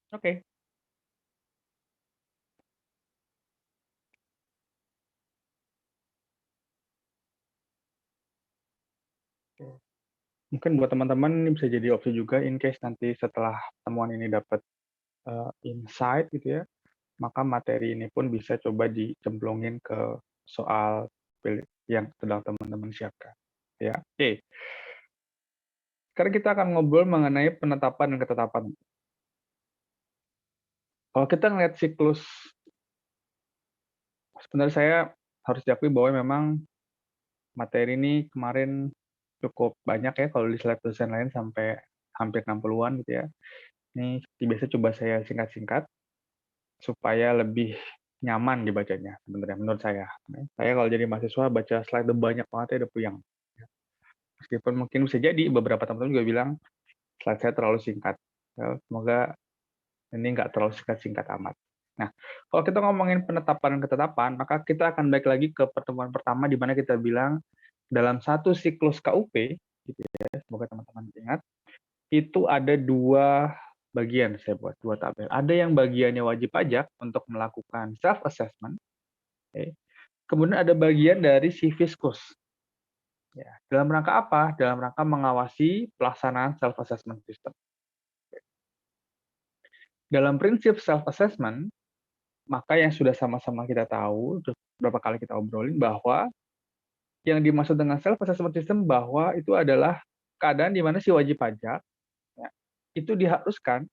Oke. Mungkin buat teman-teman ini bisa jadi opsi juga in case nanti setelah temuan ini dapat insight gitu ya, maka materi ini pun bisa coba dicemplungin ke soal yang sedang teman-teman siapkan. Ya, oke. Sekarang kita akan ngobrol mengenai penetapan dan ketetapan. Kalau kita ngeliat siklus, sebenarnya saya harus diakui bahwa memang materi ini kemarin cukup banyak ya, kalau di slide dosen lain sampai hampir 60-an gitu ya. Ini seperti biasa coba saya singkat-singkat supaya lebih nyaman dibacanya sebenarnya menurut saya. Saya kalau jadi mahasiswa baca slide banyak banget ya udah puyeng. Meskipun mungkin bisa jadi beberapa teman-teman juga bilang slide saya terlalu singkat. Ya, semoga ini nggak terlalu singkat-singkat amat. Nah, kalau kita ngomongin penetapan dan ketetapan, maka kita akan balik lagi ke pertemuan pertama di mana kita bilang dalam satu siklus KUP, gitu ya, semoga teman-teman ingat, itu ada dua bagian saya buat, dua tabel. Ada yang bagiannya wajib pajak untuk melakukan self-assessment, okay. Kemudian ada bagian dari si fiskus. Ya, dalam rangka apa? Dalam rangka mengawasi pelaksanaan self-assessment system. Dalam prinsip self-assessment, maka yang sudah sama-sama kita tahu, beberapa kali kita obrolin, bahwa yang dimaksud dengan self-assessment system bahwa itu adalah keadaan di mana si wajib pajak ya, itu diharuskan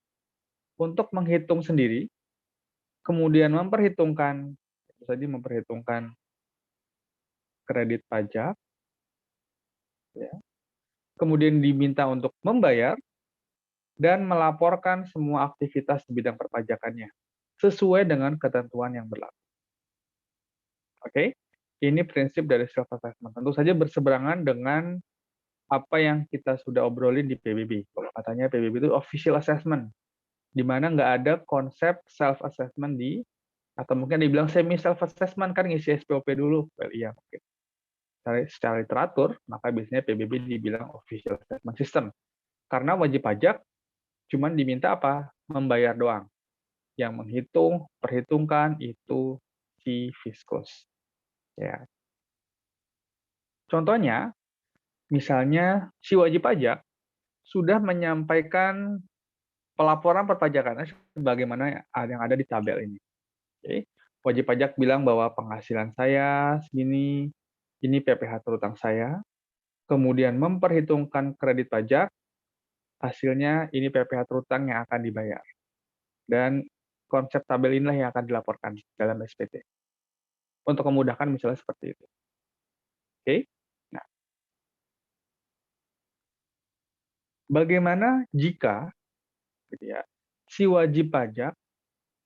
untuk menghitung sendiri, kemudian memperhitungkan, tadi memperhitungkan kredit pajak, ya, kemudian diminta untuk membayar, dan melaporkan semua aktivitas di bidang perpajakannya, sesuai dengan ketentuan yang berlaku. Oke? Ini prinsip dari self-assessment. Tentu saja berseberangan dengan apa yang kita sudah obrolin di PBB. Katanya PBB itu official assessment, di mana nggak ada konsep self-assessment atau mungkin dibilang semi self-assessment, kan ngisi SPOP dulu. Well, iya, mungkin. Secara literatur, maka biasanya PBB dibilang official assessment system. Karena wajib pajak cuma diminta apa? Membayar doang. Yang menghitung, perhitungkan itu si fiskus. Ya. Contohnya, misalnya si wajib pajak sudah menyampaikan pelaporan perpajakannya sebagaimana yang ada di tabel ini. Oke. Wajib pajak bilang bahwa penghasilan saya segini, ini PPh terutang saya, kemudian memperhitungkan kredit pajak, hasilnya ini PPh terutang yang akan dibayar. Dan konsep tabel inilah yang akan dilaporkan dalam SPT. Untuk memudahkan misalnya seperti itu. Oke. Nah, bagaimana jika gitu ya, si wajib pajak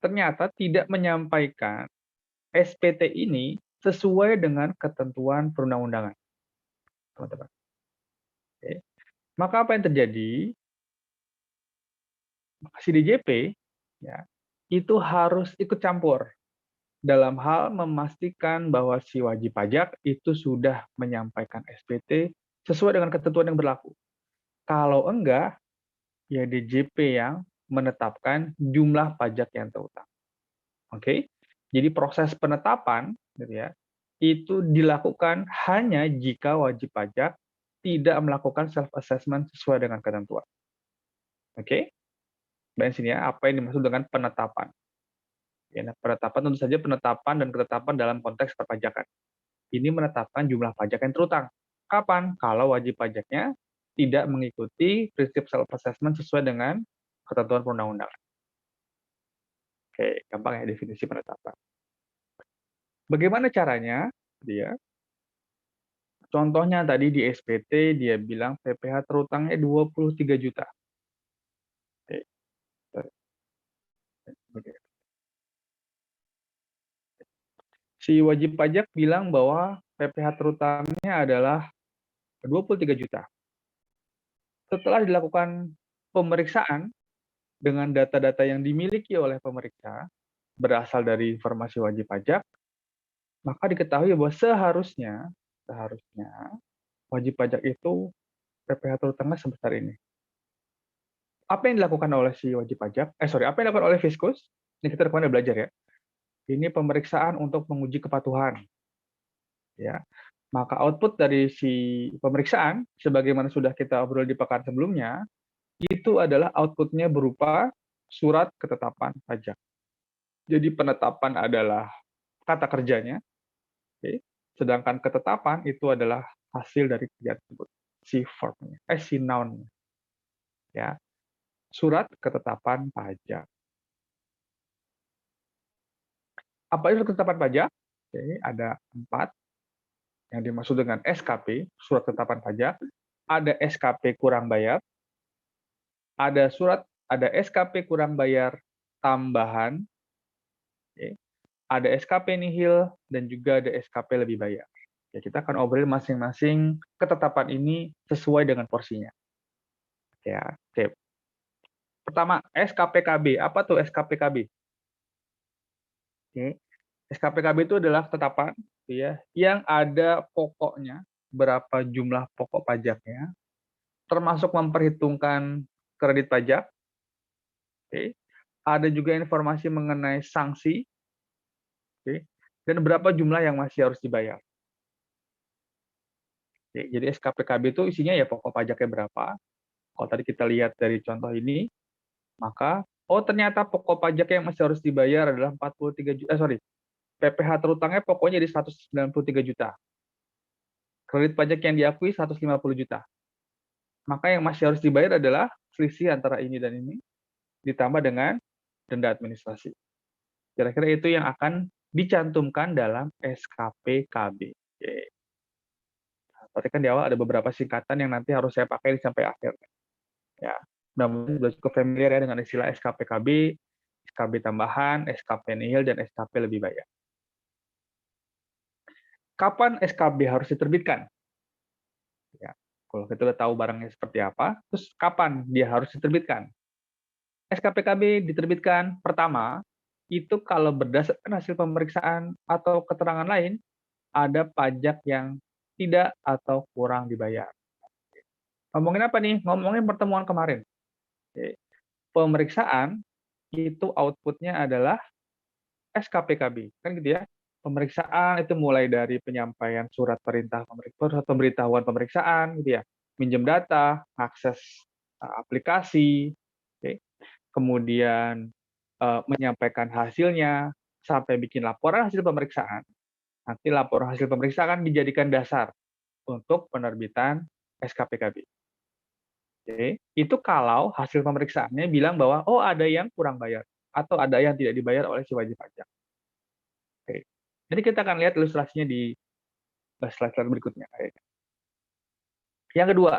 ternyata tidak menyampaikan SPT ini sesuai dengan ketentuan perundang-undangan, teman-teman. Oke. Maka apa yang terjadi? Si DJP ya, itu harus ikut campur dalam hal memastikan bahwa si wajib pajak itu sudah menyampaikan SPT sesuai dengan ketentuan yang berlaku. Kalau enggak, ya DJP yang menetapkan jumlah pajak yang terutang. Oke? Jadi proses penetapan gitu ya, itu dilakukan hanya jika wajib pajak tidak melakukan self assessment sesuai dengan ketentuan. Oke? Dan sini ya, apa yang dimaksud dengan penetapan? Ya, nah, penetapan tentu saja penetapan dan ketetapan dalam konteks perpajakan. Ini menetapkan jumlah pajak yang terutang. Kapan? Kalau wajib pajaknya tidak mengikuti prinsip self assessment sesuai dengan ketentuan perundang-undangan. Oke, gampang ya definisi penetapan. Bagaimana caranya? Dia contohnya tadi di SPT dia bilang PPh terutangnya 23 juta. Oke. Si wajib pajak bilang bahwa PPh terutangnya adalah 23 juta. Setelah dilakukan pemeriksaan dengan data-data yang dimiliki oleh pemeriksa berasal dari informasi wajib pajak, maka diketahui bahwa seharusnya wajib pajak itu PPh terutangnya sebesar ini. apa yang dilakukan oleh si wajib pajak? Apa yang dilakukan oleh Fiskus? Ini kita kemarin udah belajar ya. Ini pemeriksaan untuk menguji kepatuhan, ya. Maka output dari si pemeriksaan, sebagaimana sudah kita obrol di pekan sebelumnya, itu adalah outputnya berupa surat ketetapan pajak. Jadi penetapan adalah kata kerjanya, oke. Sedangkan ketetapan itu adalah hasil dari kerja tersebut, si verb-nya, si noun-nya, ya. Surat ketetapan pajak. Apa itu ketetapan pajak? Oke, ada 4 yang dimaksud dengan SKP, surat ketetapan pajak. Ada SKP kurang bayar, ada SKP kurang bayar tambahan, oke. Ada SKP nihil, dan juga ada SKP lebih bayar. Ya, kita akan obrolin masing-masing ketetapan ini sesuai dengan porsinya. Ya, oke. Pertama, SKPKB. Apa tuh SKPKB? Oke. SKPKB itu adalah ketetapan, ya, yang ada pokoknya, berapa jumlah pokok pajaknya, termasuk memperhitungkan kredit pajak. Oke. Ada juga informasi mengenai sanksi, oke, dan berapa jumlah yang masih harus dibayar. Oke, jadi SKPKB itu isinya ya pokok pajaknya berapa. Kalau tadi kita lihat dari contoh ini, maka ternyata pokok pajak yang masih harus dibayar adalah 43 juta, PPh terutangnya pokoknya di 193 juta. Kredit pajak yang diakui 150 juta. Maka yang masih harus dibayar adalah selisih antara ini dan ini ditambah dengan denda administrasi. Kira-kira itu yang akan dicantumkan dalam SKPKB. Oke. Tadi kan di awal ada beberapa singkatan yang nanti harus saya pakai sampai akhir. Ya, mudah-mudahan sudah cukup familiar ya dengan istilah SKPKB, SKB tambahan, SKP nihil, dan SKP lebih bayar. Kapan SKB harus diterbitkan? Ya, kalau kita udah tahu barangnya seperti apa, terus kapan dia harus diterbitkan? SKPKB diterbitkan pertama, itu kalau berdasarkan hasil pemeriksaan atau keterangan lain, ada pajak yang tidak atau kurang dibayar. Ngomongin apa nih? Ngomongin pertemuan kemarin. Oke. Pemeriksaan itu output-nya adalah SKPKB, kan gitu ya. Pemeriksaan itu mulai dari penyampaian surat pemberitahuan pemeriksaan, gitu ya, minjem data, akses aplikasi, oke. Kemudian menyampaikan hasilnya, sampai bikin laporan hasil pemeriksaan. Nanti laporan hasil pemeriksaan dijadikan dasar untuk penerbitan SKPKB. Oke, itu kalau hasil pemeriksaannya bilang bahwa ada yang kurang bayar atau ada yang tidak dibayar oleh si wajib pajak. Oke. Jadi kita akan lihat ilustrasinya di slide-slide berikutnya. Yang kedua,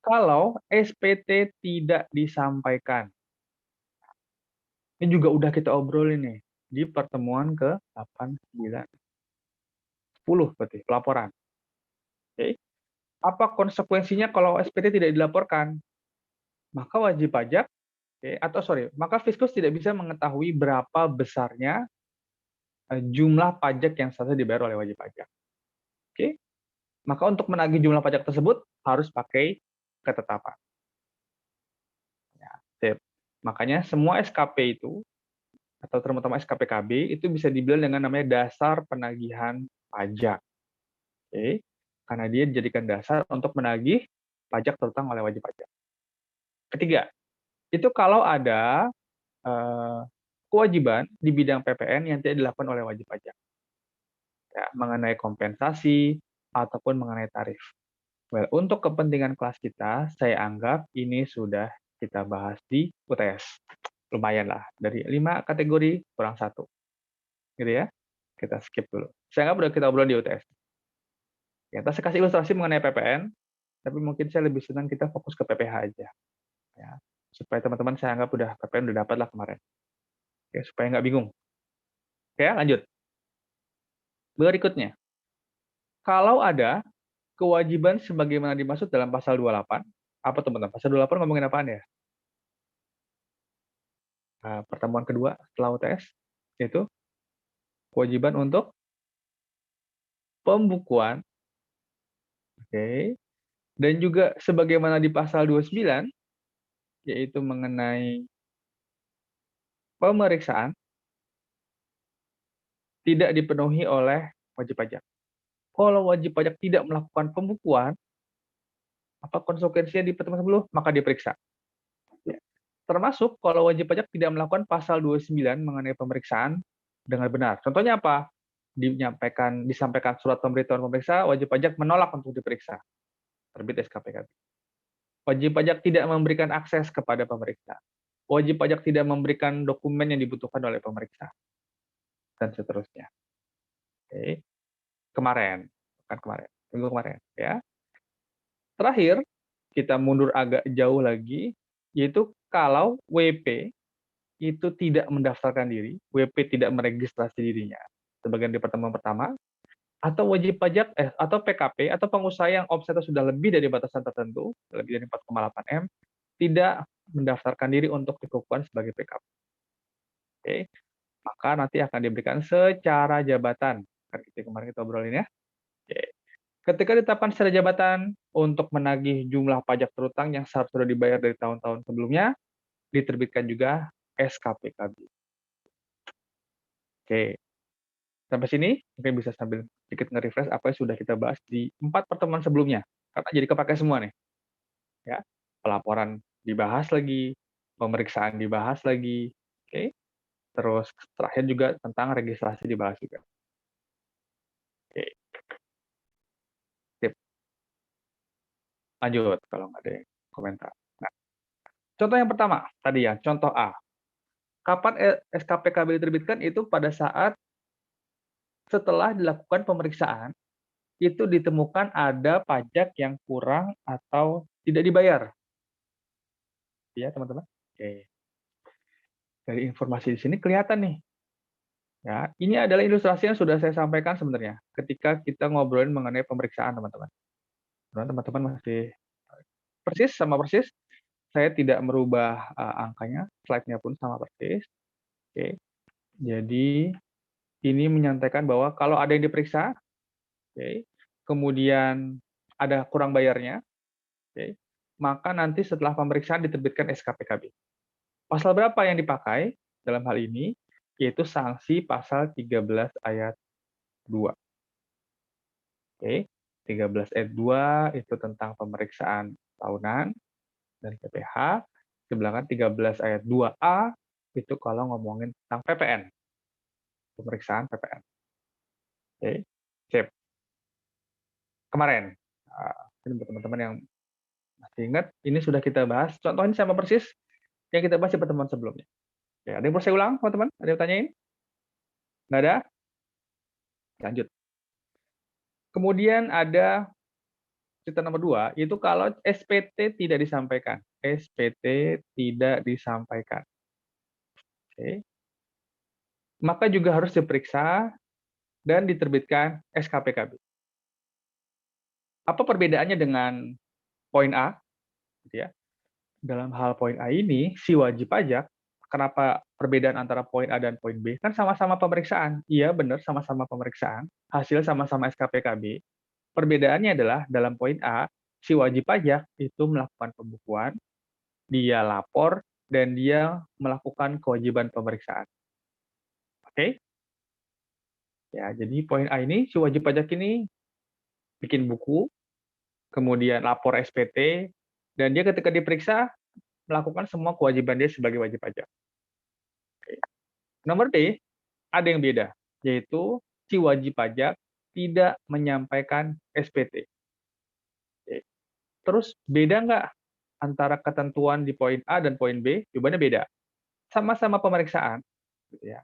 kalau SPT tidak disampaikan. Ini juga udah kita obrolin nih di pertemuan ke-8, 9, 10 berarti pelaporan. Oke. Apa konsekuensinya kalau SPT tidak dilaporkan? Maka wajib pajak, maka Fiskus tidak bisa mengetahui berapa besarnya jumlah pajak yang seharusnya dibayar oleh wajib pajak. Oke. Maka untuk menagih jumlah pajak tersebut harus pakai ketetapan. Ya, sip. Makanya semua SKP itu atau terutama SKPKB itu bisa dibilang dengan namanya dasar penagihan pajak. Oke. Karena dia dijadikan dasar untuk menagih pajak terutang oleh wajib pajak. Ketiga, itu kalau ada kewajiban di bidang PPN yang tidak dilakukan oleh wajib pajak. Ya, mengenai kompensasi ataupun mengenai tarif. Well, untuk kepentingan kelas kita, saya anggap ini sudah kita bahas di UTS. Lumayan lah, dari 5 kategori kurang 1. Gitu ya. Kita skip dulu. Saya anggap udah kita obrol di UTS. Ya, saya kasih ilustrasi mengenai PPN, tapi mungkin saya lebih senang kita fokus ke PPH aja. Ya, supaya teman-teman saya anggap udah PPN udah dapat lah kemarin. Oke, supaya nggak bingung. Oke, lanjut. Berikutnya, kalau ada kewajiban sebagaimana dimaksud dalam pasal 28, apa teman-teman? Pasal 28 ngomongin apaan ya? Pertemuan kedua setelah UTS, yaitu kewajiban untuk pembukuan, oke, dan juga sebagaimana di pasal 29, yaitu mengenai pemeriksaan tidak dipenuhi oleh wajib pajak. Kalau wajib pajak tidak melakukan pembukuan, apa konsekuensinya di pertemuan sebelum, maka diperiksa. Ya. Termasuk kalau wajib pajak tidak melakukan pasal 29 mengenai pemeriksaan dengan benar. Contohnya apa? Disampaikan surat pemberitahuan pemeriksa, wajib pajak menolak untuk diperiksa. Terbit SKPKB. Wajib pajak tidak memberikan akses kepada pemeriksa. Wajib pajak tidak memberikan dokumen yang dibutuhkan oleh pemeriksa. Dan seterusnya. Oke. Minggu kemarin. Ya. Terakhir, kita mundur agak jauh lagi, yaitu kalau WP itu tidak mendaftarkan diri, WP tidak meregistrasi dirinya, sebagian di pertemuan pertama, atau wajib pajak atau PKP atau pengusaha yang omsetnya sudah lebih dari batasan tertentu, lebih dari 4,8 M, tidak mendaftarkan diri untuk dikukuhkan sebagai PKP. Oke, maka nanti akan diberikan secara jabatan. Kan itu kemarin kita obrolin ya. Oke. Ketika ditetapkan secara jabatan untuk menagih jumlah pajak terutang yang seharusnya sudah dibayar dari tahun-tahun sebelumnya, diterbitkan juga SKPKB. Oke, sampai sini mungkin bisa sambil sedikit nge-refresh apa yang sudah kita bahas di 4 pertemuan sebelumnya. Karena jadi kepakai semua nih. Ya, pelaporan dibahas lagi, pemeriksaan dibahas lagi, oke. Terus terakhir juga tentang registrasi dibahas juga. Oke, sip. Lanjut kalau nggak ada yang komentar. Nah, contoh yang pertama tadi ya, contoh A. Kapan SKPKB diterbitkan? Itu pada saat setelah dilakukan pemeriksaan, itu ditemukan ada pajak yang kurang atau tidak dibayar. Ya, teman-teman. Oke. Dari informasi di sini kelihatan nih. Ya, ini adalah ilustrasi yang sudah saya sampaikan sebenarnya ketika kita ngobrolin mengenai pemeriksaan, teman-teman. Teman-teman masih persis. Saya tidak merubah angkanya, slide-nya pun sama persis. Oke. Jadi ini menyampaikan bahwa kalau ada yang diperiksa, oke, kemudian ada kurang bayarnya, oke, maka nanti setelah pemeriksaan diterbitkan SKPKB. Pasal berapa yang dipakai dalam hal ini? Yaitu sanksi pasal 13 ayat 2. Oke, 13 ayat 2 itu tentang pemeriksaan tahunan dan PPh. Sedangkan 13 ayat 2A itu kalau ngomongin tentang PPN, pemeriksaan PPN. Oke, sip. Kemarin, ini buat teman-teman yang masih ingat, ini sudah kita bahas. Contohnya sama persis yang kita bahas di pertemuan sebelumnya. Oke, ada yang perlu saya ulang, teman-teman? Ada yang tanyain? Nggak ada? Lanjut. Kemudian ada cerita nomor 2, itu kalau SPT tidak disampaikan. SPT tidak disampaikan. Oke. Maka juga harus diperiksa dan diterbitkan SKPKB. Apa perbedaannya dengan poin A? Gitu ya. Dalam hal poin A ini, si wajib pajak, kenapa perbedaan antara poin A dan poin B? Kan sama-sama pemeriksaan. Iya, benar, sama-sama pemeriksaan. Hasil sama-sama SKPKB. Perbedaannya adalah dalam poin A, si wajib pajak itu melakukan pembukuan, dia lapor, dan dia melakukan kewajiban pemeriksaan. Oke? Ya, jadi poin A ini, si wajib pajak ini bikin buku, kemudian lapor SPT, dan dia ketika diperiksa melakukan semua kewajiban dia sebagai wajib pajak. Oke. Nomor D, ada yang beda, yaitu si wajib pajak tidak menyampaikan SPT. Oke. Terus beda nggak antara ketentuan di poin A dan poin B? Jawabannya beda. Sama-sama pemeriksaan, gitu ya.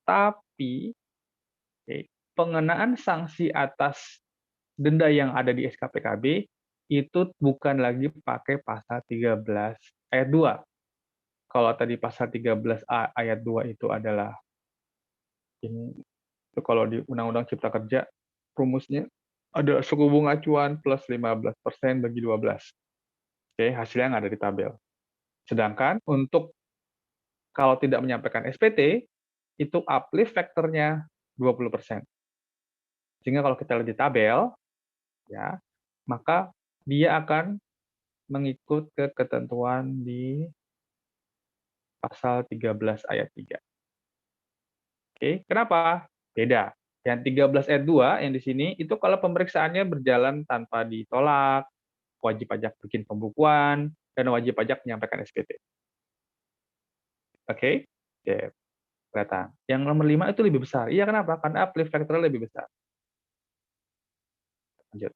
Tapi pengenaan sanksi atas denda yang ada di SKPKB itu bukan lagi pakai pasal 13 ayat 2. Kalau tadi pasal 13 ayat 2 itu adalah ini itu kalau di Undang-Undang Cipta Kerja rumusnya ada suku bunga acuan plus 15% bagi 12. Oke, hasilnya yang ada di tabel. Sedangkan untuk kalau tidak menyampaikan SPT itu uplift faktornya 20%. Sehingga kalau kita lihat di tabel ya, maka dia akan mengikut ke ketentuan di pasal 13 ayat 3. Oke, kenapa? Beda. Yang 13 ayat 2 yang di sini itu kalau pemeriksaannya berjalan tanpa ditolak, wajib pajak bikin pembukuan, dan wajib pajak menyampaikan SPT. Oke? Oke, kelihatan. Yang nomor 5 itu lebih besar. Iya, kenapa? Karena uplift factor lebih besar. Lanjut.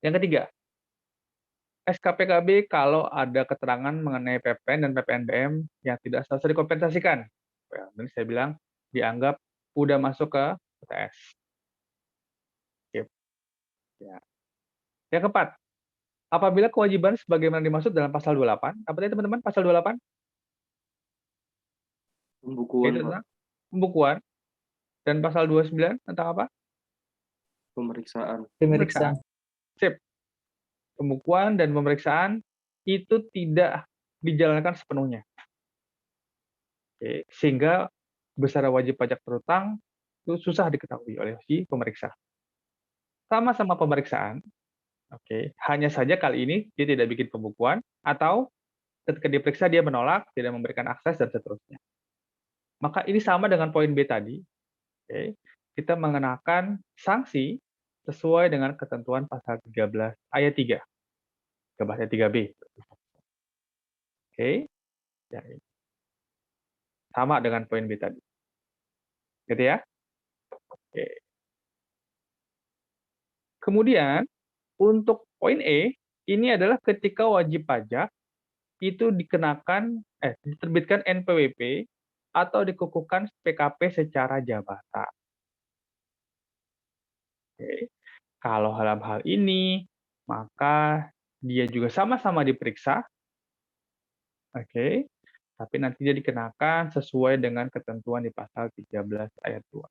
Yang ketiga, SKPKB kalau ada keterangan mengenai PPN dan PPNBM yang tidak seharusnya dikompensasikan. Ya, ini saya bilang dianggap udah masuk ke PTS. Oke. Ya. Yang keempat, apabila kewajiban sebagaimana dimaksud dalam pasal 28, apa tadi teman-teman pasal 28? Pembukuan, Itu Pak. tentang pembukuan. Dan pasal 29 tentang apa? Pemeriksaan. Pemeriksaan. Sip. Pembukuan dan pemeriksaan itu tidak dijalankan sepenuhnya. Oke. Sehingga besar wajib pajak berutang itu susah diketahui oleh si pemeriksa. Sama-sama pemeriksaan, oke. Hanya saja kali ini dia tidak bikin pembukuan atau ketika diperiksa dia menolak, tidak memberikan akses dan seterusnya. Maka ini sama dengan poin B tadi, oke. Kita mengenakan sanksi sesuai dengan ketentuan pasal 13 ayat 3. 13 ayat 3B. Oke. Ya, sama dengan poin B tadi. Gitu ya. Oke. Kemudian untuk poin E, ini adalah ketika wajib pajak itu diterbitkan NPWP atau dikukuhkan PKP secara jabatan. Oke. Kalau dalam hal ini, maka dia juga sama-sama diperiksa, oke, tapi nanti dia dikenakan sesuai dengan ketentuan di pasal 13 ayat 2.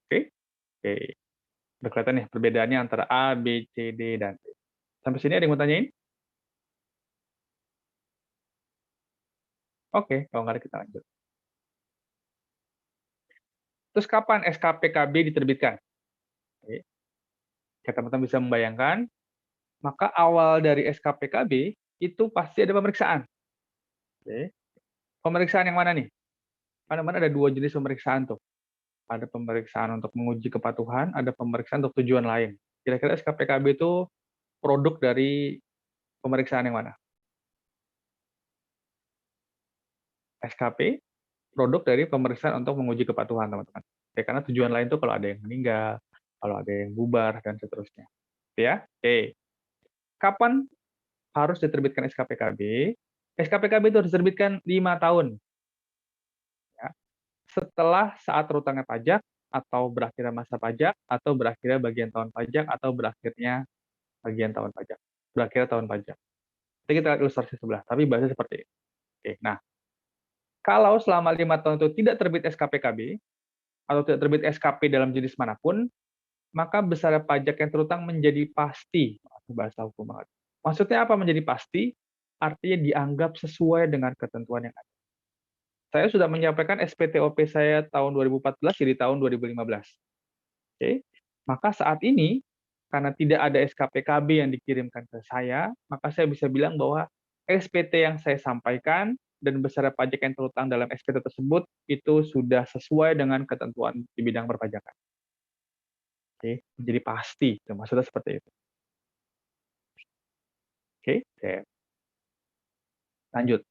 Oke? Oke. Udah kelihatan nih perbedaannya antara A, B, C, D, dan E. Sampai sini ada yang mau tanyain? Oke, kalau nggak ada kita lanjut. Terus kapan SKPKB diterbitkan? Oke. Ya, teman-teman bisa membayangkan, maka awal dari SKPKB itu pasti ada pemeriksaan. Oke. Pemeriksaan yang mana nih? Mana ada 2 jenis pemeriksaan tuh. Ada pemeriksaan untuk menguji kepatuhan, ada pemeriksaan untuk tujuan lain. Kira-kira SKPKB itu produk dari pemeriksaan yang mana? SKP produk dari pemeriksaan untuk menguji kepatuhan, teman-teman. Ya, karena tujuan lain tuh kalau ada yang meninggal, kalau ada yang bubar, dan seterusnya. Ya, oke. Kapan harus diterbitkan SKPKB? SKPKB itu harus diterbitkan 5 tahun. Ya. Setelah saat terutangnya pajak, atau berakhirnya masa pajak, atau berakhirnya bagian tahun pajak, atau berakhirnya bagian tahun pajak. Berakhir tahun pajak. Nanti kita lihat ilustrasi sebelah, tapi bahasanya seperti ini. Oke, nah, kalau selama 5 tahun itu tidak terbit SKPKB, atau tidak terbit SKP dalam jenis manapun, maka besar pajak yang terutang menjadi pasti. Bahasa hukum banget. Maksudnya apa menjadi pasti? Artinya dianggap sesuai dengan ketentuan yang ada. Saya sudah menyampaikan SPTOP saya tahun 2014 jadi tahun 2015. Oke. Maka saat ini, karena tidak ada SKPKB yang dikirimkan ke saya, maka saya bisa bilang bahwa SPT yang saya sampaikan dan besar pajak yang terutang dalam SPT tersebut itu sudah sesuai dengan ketentuan di bidang perpajakan. Oke, jadi pasti, maksudnya seperti itu. Oke, lanjut.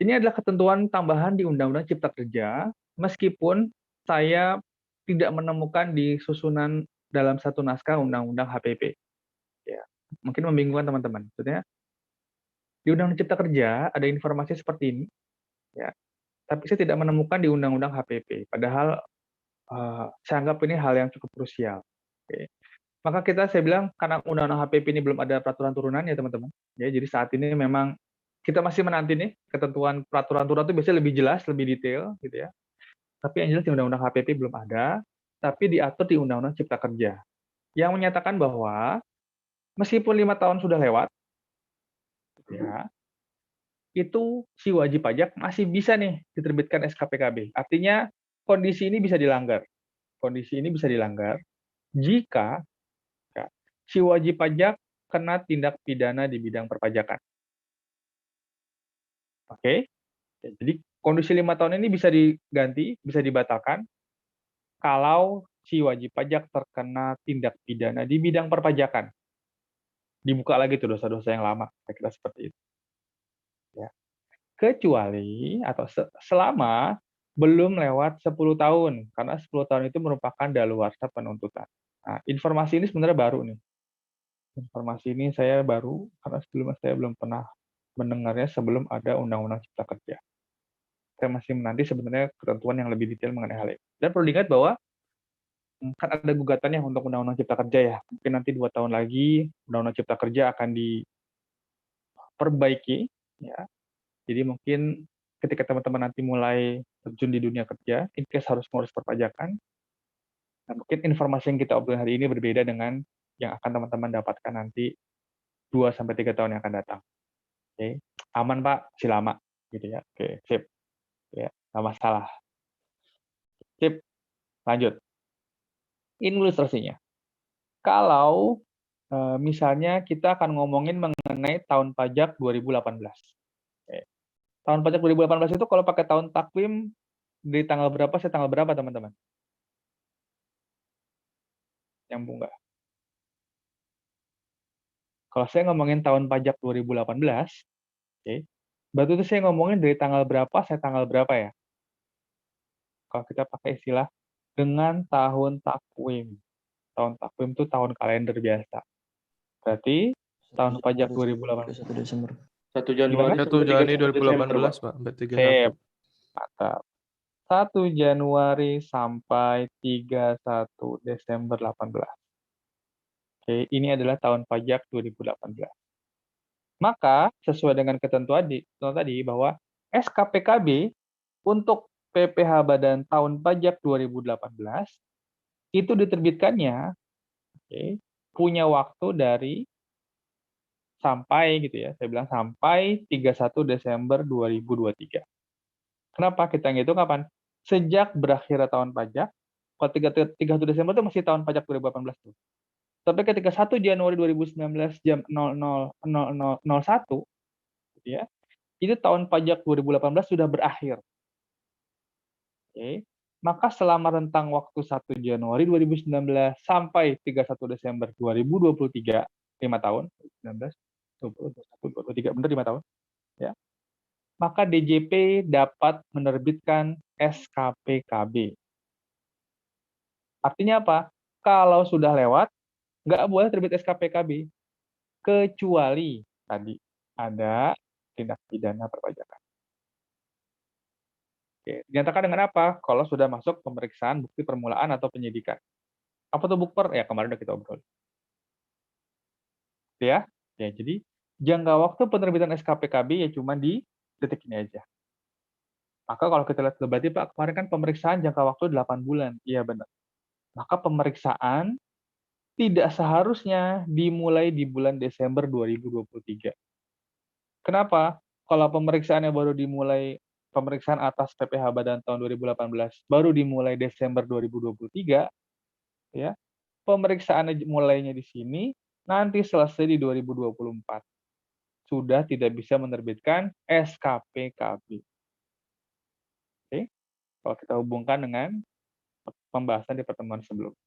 Ini adalah ketentuan tambahan di Undang-Undang Cipta Kerja, meskipun saya tidak menemukan di susunan dalam satu naskah Undang-Undang HPP. Ya, mungkin membingungkan teman-teman. Maksudnya, di Undang-Undang Cipta Kerja ada informasi seperti ini, ya, tapi saya tidak menemukan di Undang-Undang HPP. Padahal saya anggap ini hal yang cukup krusial. Oke. Maka saya bilang karena Undang-Undang HPP ini belum ada peraturan turunan ya teman-teman. Ya, jadi saat ini memang kita masih menanti nih ketentuan peraturan turunan itu biasanya lebih jelas, lebih detail gitu ya. Tapi yang jelas di Undang-Undang HPP belum ada, tapi diatur di Undang-Undang Cipta Kerja yang menyatakan bahwa meskipun 5 tahun sudah lewat, ya, itu si wajib pajak masih bisa nih diterbitkan SKPKB. Artinya kondisi ini bisa dilanggar. Kondisi ini bisa dilanggar jika ya, si wajib pajak kena tindak pidana di bidang perpajakan. Oke? Jadi kondisi 5 tahun ini bisa diganti, bisa dibatalkan kalau si wajib pajak terkena tindak pidana di bidang perpajakan. Dibuka lagi tuh dosa-dosa yang lama, kira-kira seperti itu. Ya. Kecuali atau selama belum lewat 10 tahun, karena 10 tahun itu merupakan daluarsa penuntutan. Nah, informasi ini sebenarnya baru nih. Informasi ini saya baru, karena sebelumnya saya belum pernah mendengarnya sebelum ada Undang-Undang Cipta Kerja. Saya masih menanti sebenarnya ketentuan yang lebih detail mengenai hal ini. Dan perlu diingat bahwa kan ada gugatannya untuk Undang-Undang Cipta Kerja ya. Mungkin nanti 2 tahun lagi Undang-Undang Cipta Kerja akan diperbaiki, ya. Jadi mungkin ketika teman-teman nanti mulai terjun di dunia kerja, in case harus ngurus perpajakan, nah mungkin informasi yang kita obrolin hari ini berbeda dengan yang akan teman-teman dapatkan nanti 2-3 tahun yang akan datang. Oke, aman Pak, silama gitu ya. Oke, sip. Ya, nggak masalah. Sip, lanjut. Ini ilustrasinya. Kalau misalnya kita akan ngomongin mengenai tahun pajak 2018. Oke. Tahun pajak 2018 itu kalau pakai tahun takwim di tanggal berapa, saya tanggal berapa teman-teman? Nyambung nggak? Kalau saya ngomongin tahun pajak 2018, oke, berarti itu saya ngomongin dari tanggal berapa, saya tanggal berapa ya? Kalau kita pakai istilah dengan tahun takwim. Tahun takwim itu tahun kalender biasa. Berarti 1 tahun pajak Januari 2018. sampai 1 Desember. 1 Januari Gimana? 1 sampai Januari 31 Desember, 2018, Pak. Pak, sampai 31. Sip, mantap. 1 Januari sampai 31 Desember 18. Oke, ini adalah tahun pajak 2018. Maka, sesuai dengan ketentuan tadi bahwa SKPKB untuk PPh Badan tahun pajak 2018 itu diterbitkannya, oke, punya waktu dari sampai gitu ya, saya bilang sampai 31 Desember 2023. Kenapa kita ngitung kapan? Sejak berakhir tahun pajak, kalau 31 Desember itu masih tahun pajak 2018 tuh. Tapi ketika 1 Januari 2019 jam 00.0001, gitu ya, itu tahun pajak 2018 sudah berakhir. Oke. Maka selama rentang waktu 1 Januari 2019 sampai 31 Desember 2023, 5 tahun, 19, 20, 21, 23, benar 5 tahun, ya. Maka DJP dapat menerbitkan SKPKB. Artinya apa? Kalau sudah lewat, nggak boleh terbit SKPKB, kecuali tadi ada tindak pidana perpajakan. Oke, dinyatakan dengan apa? Kalau sudah masuk pemeriksaan bukti permulaan atau penyidikan. Apa tuh bukper? Ya, kemarin udah kita obrol. Ya, ya, jadi jangka waktu penerbitan SKPKB ya cuma di detik ini aja. Maka kalau kita lihat berarti Pak, kemarin kan pemeriksaan jangka waktu 8 bulan. Iya benar. Maka pemeriksaan tidak seharusnya dimulai di bulan Desember 2023. Kenapa? Kalau pemeriksaannya baru dimulai, pemeriksaan atas PPh Badan tahun 2018 baru dimulai Desember 2023, ya, pemeriksaannya mulainya di sini, nanti selesai di 2024. Sudah tidak bisa menerbitkan SKPKB. Oke? Kalau kita hubungkan dengan pembahasan di pertemuan sebelumnya.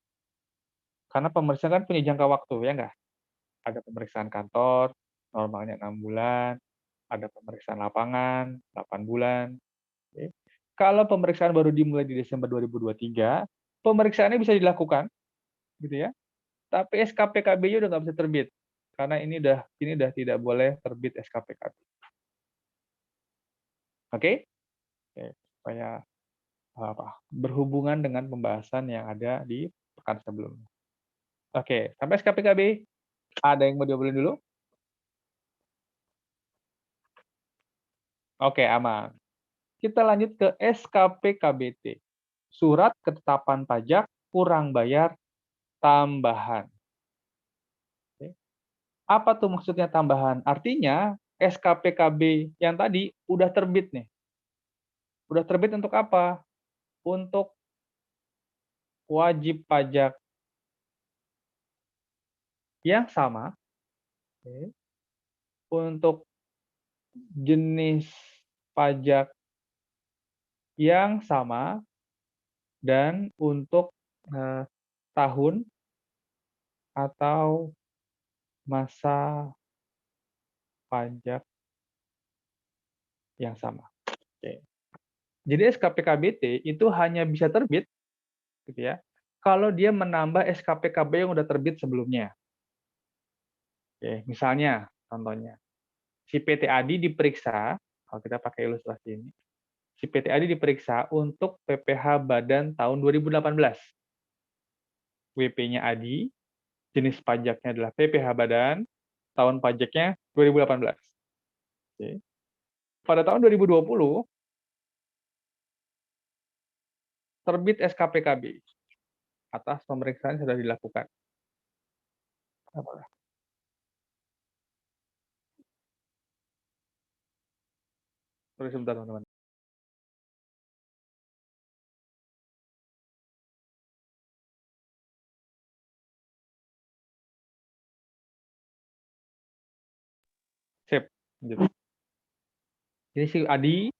Karena pemeriksaan kan punya jangka waktu, ya nggak? Ada pemeriksaan kantor, normalnya 6 bulan, ada pemeriksaan lapangan, 8 bulan. Oke. Kalau pemeriksaan baru dimulai di Desember 2023, pemeriksaannya bisa dilakukan, gitu ya. Tapi SKPKB-nya udah nggak bisa terbit, karena ini udah tidak boleh terbit SKPKB. Oke? Oke, supaya berhubungan dengan pembahasan yang ada di pekan sebelumnya. Oke, sampai SKPKB, ada yang mau diobrolin dulu? Oke, aman. Kita lanjut ke SKPKBT. Surat Ketetapan Pajak Kurang Bayar Tambahan. Oke. Apa tuh maksudnya tambahan? Artinya SKPKB yang tadi udah terbit nih. Udah terbit untuk apa? Untuk wajib pajak yang sama Oke. Untuk jenis pajak yang sama dan untuk, tahun atau masa pajak yang sama. Oke. Jadi SKPKBT itu hanya bisa terbit gitu ya, kalau dia menambah SKPKB yang udah terbit sebelumnya. Oke, misalnya contohnya, si PT Adi diperiksa, kalau kita pakai ilustrasi ini, si PT Adi diperiksa untuk PPh Badan tahun 2018. WP-nya Adi, jenis pajaknya adalah PPh Badan, tahun pajaknya 2018. Oke. Pada tahun 2020 terbit SKPKB atas pemeriksaan yang sudah dilakukan. Apa? Tunggu sebentar teman-teman. Sip, lanjut. Jadi si Adi,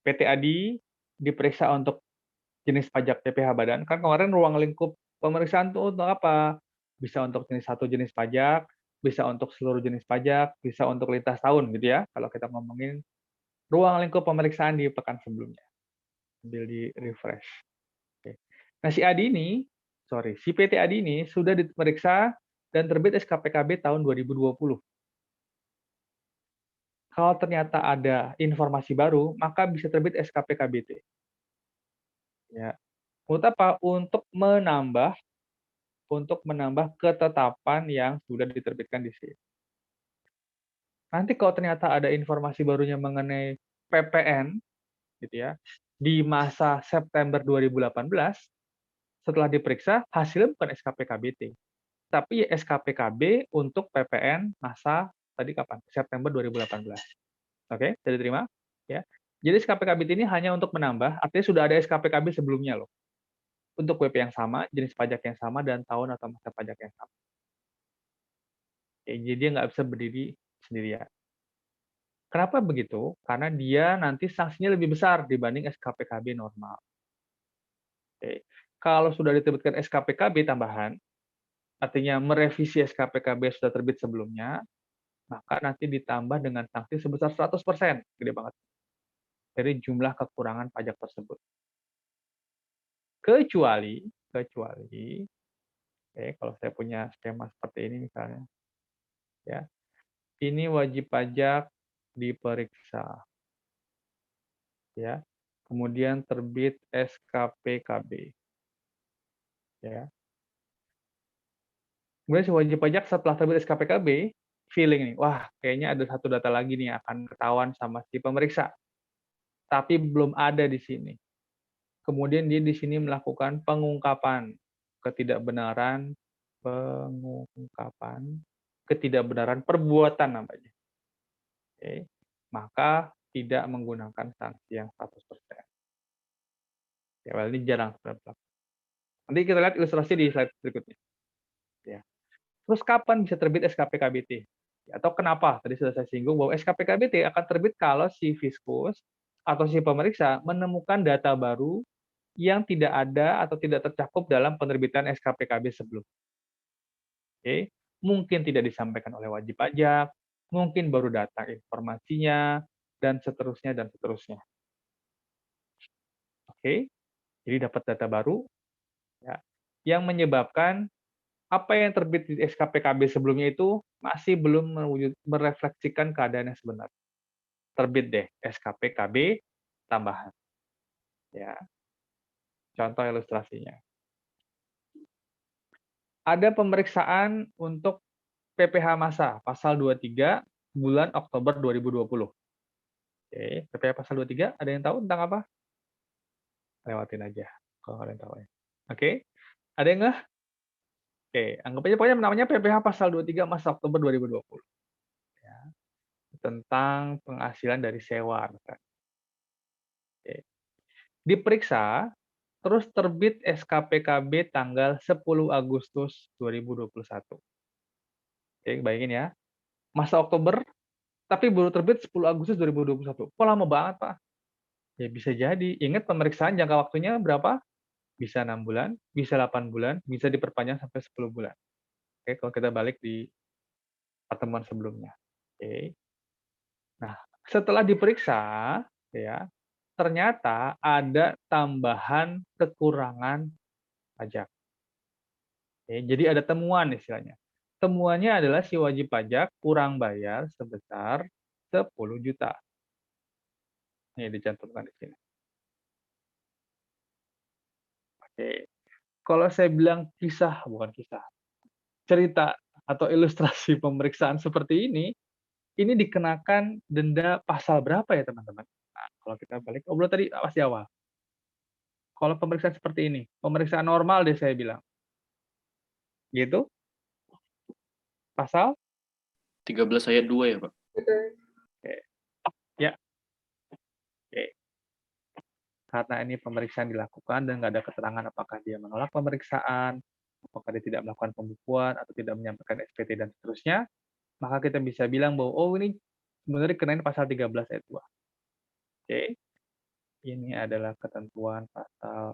PT Adi diperiksa untuk jenis pajak PPh Badan. Kan kemarin ruang lingkup pemeriksaan tuh untuk apa? Bisa untuk satu jenis pajak, bisa untuk seluruh jenis pajak, bisa untuk lintas tahun gitu ya. Kalau kita ngomongin ruang lingkup pemeriksaan di pekan sebelumnya. Sambil di-refresh. Oke. Nah, si PT Adi ini sudah diperiksa dan terbit SKPKB tahun 2020. Kalau ternyata ada informasi baru, maka bisa terbit SKPKBT. Ya. Untuk apa? Untuk menambah ketetapan yang sudah diterbitkan di sini. Nanti kalau ternyata ada informasi barunya mengenai PPN, gitu ya, di masa September 2018, setelah diperiksa, hasilnya bukan SKPKBT, tapi SKPKB untuk PPN masa tadi kapan? September 2018. Oke, bisa diterima? Ya. Jadi SKPKBT ini hanya untuk menambah, artinya sudah ada SKPKB sebelumnya loh. Untuk WP yang sama, jenis pajak yang sama, dan tahun atau masa pajak yang sama. Oke, jadi dia nggak bisa berdiri sendirian. Kenapa begitu? Karena dia nanti sanksinya lebih besar dibanding SKPKB normal. Oke. Kalau sudah diterbitkan SKPKB tambahan, artinya merevisi SKPKB yang sudah terbit sebelumnya, maka nanti ditambah dengan sanksi sebesar 100%, gede banget, dari jumlah kekurangan pajak tersebut. Kecuali, kalau saya punya skema seperti ini misalnya, ya, ini wajib pajak diperiksa, ya, kemudian terbit SKPKB, ya. Kemudian si wajib pajak setelah terbit SKPKB, feeling nih, wah kayaknya ada satu data lagi nih yang akan ketahuan sama si pemeriksa, tapi belum ada di sini. Kemudian dia di sini melakukan pengungkapan ketidakbenaran, pengungkapan ketidakbenaran perbuatan namanya. Oke. Maka tidak menggunakan sanksi yang 100%. Ya, well, ini jarang terjadi. Nanti kita lihat ilustrasi di slide berikutnya. Ya. Terus kapan bisa terbit SKPKBT? Atau kenapa? Tadi sudah saya singgung bahwa SKPKBT akan terbit kalau si fiskus atau si pemeriksa menemukan data baru yang tidak ada atau tidak tercakup dalam penerbitan SKPKB sebelumnya. Oke, mungkin tidak disampaikan oleh wajib pajak, mungkin baru data informasinya, dan seterusnya dan seterusnya. Oke, jadi dapat data baru, ya, yang menyebabkan apa yang terbit di SKPKB sebelumnya itu masih belum merefleksikan keadaan yang sebenarnya. Terbit deh SKPKB tambahan. Ya, contoh ilustrasinya. Ada pemeriksaan untuk PPh masa pasal 23 bulan Oktober 2020. Oke, PPh pasal 23 ada yang tahu tentang apa? Lewatin aja kalau kalian tahu ya. Oke, ada yang nggak? Oke, anggap aja pokoknya namanya PPh pasal 23 masa Oktober 2020. Ya, tentang penghasilan dari sewa. Oke. Diperiksa, terus terbit SKPKB tanggal 10 Agustus 2021. Oke, bayangin ya. Masa Oktober, tapi baru terbit 10 Agustus 2021. Kok lama banget, Pak? Ya bisa jadi. Ingat pemeriksaan jangka waktunya berapa? Bisa 6 bulan, bisa 8 bulan, bisa diperpanjang sampai 10 bulan. Oke, kalau kita balik di pertemuan sebelumnya. Oke. Nah, setelah diperiksa, ya, ternyata ada tambahan kekurangan pajak. Oke, jadi ada temuan istilahnya. Temuannya adalah si wajib pajak kurang bayar sebesar 10 juta. Ini dicantumkan di sini. Oke. Kalau saya bilang kisah, bukan kisah, cerita atau ilustrasi pemeriksaan seperti ini dikenakan denda pasal berapa ya teman-teman? Nah, kalau kita balik obrolan tadi pas di awal. Kalau pemeriksaan seperti ini, pemeriksaan normal deh saya bilang. Gitu? Pasal? 13 ayat 2 ya, Pak? Oke. Ya, oke. Karena ini pemeriksaan dilakukan dan nggak ada keterangan apakah dia menolak pemeriksaan, apakah dia tidak melakukan pembukuan, atau tidak menyampaikan SPT dan seterusnya, maka kita bisa bilang bahwa, oh ini sebenarnya dikenain pasal 13 ayat 2. Oke. Ini adalah ketentuan pasal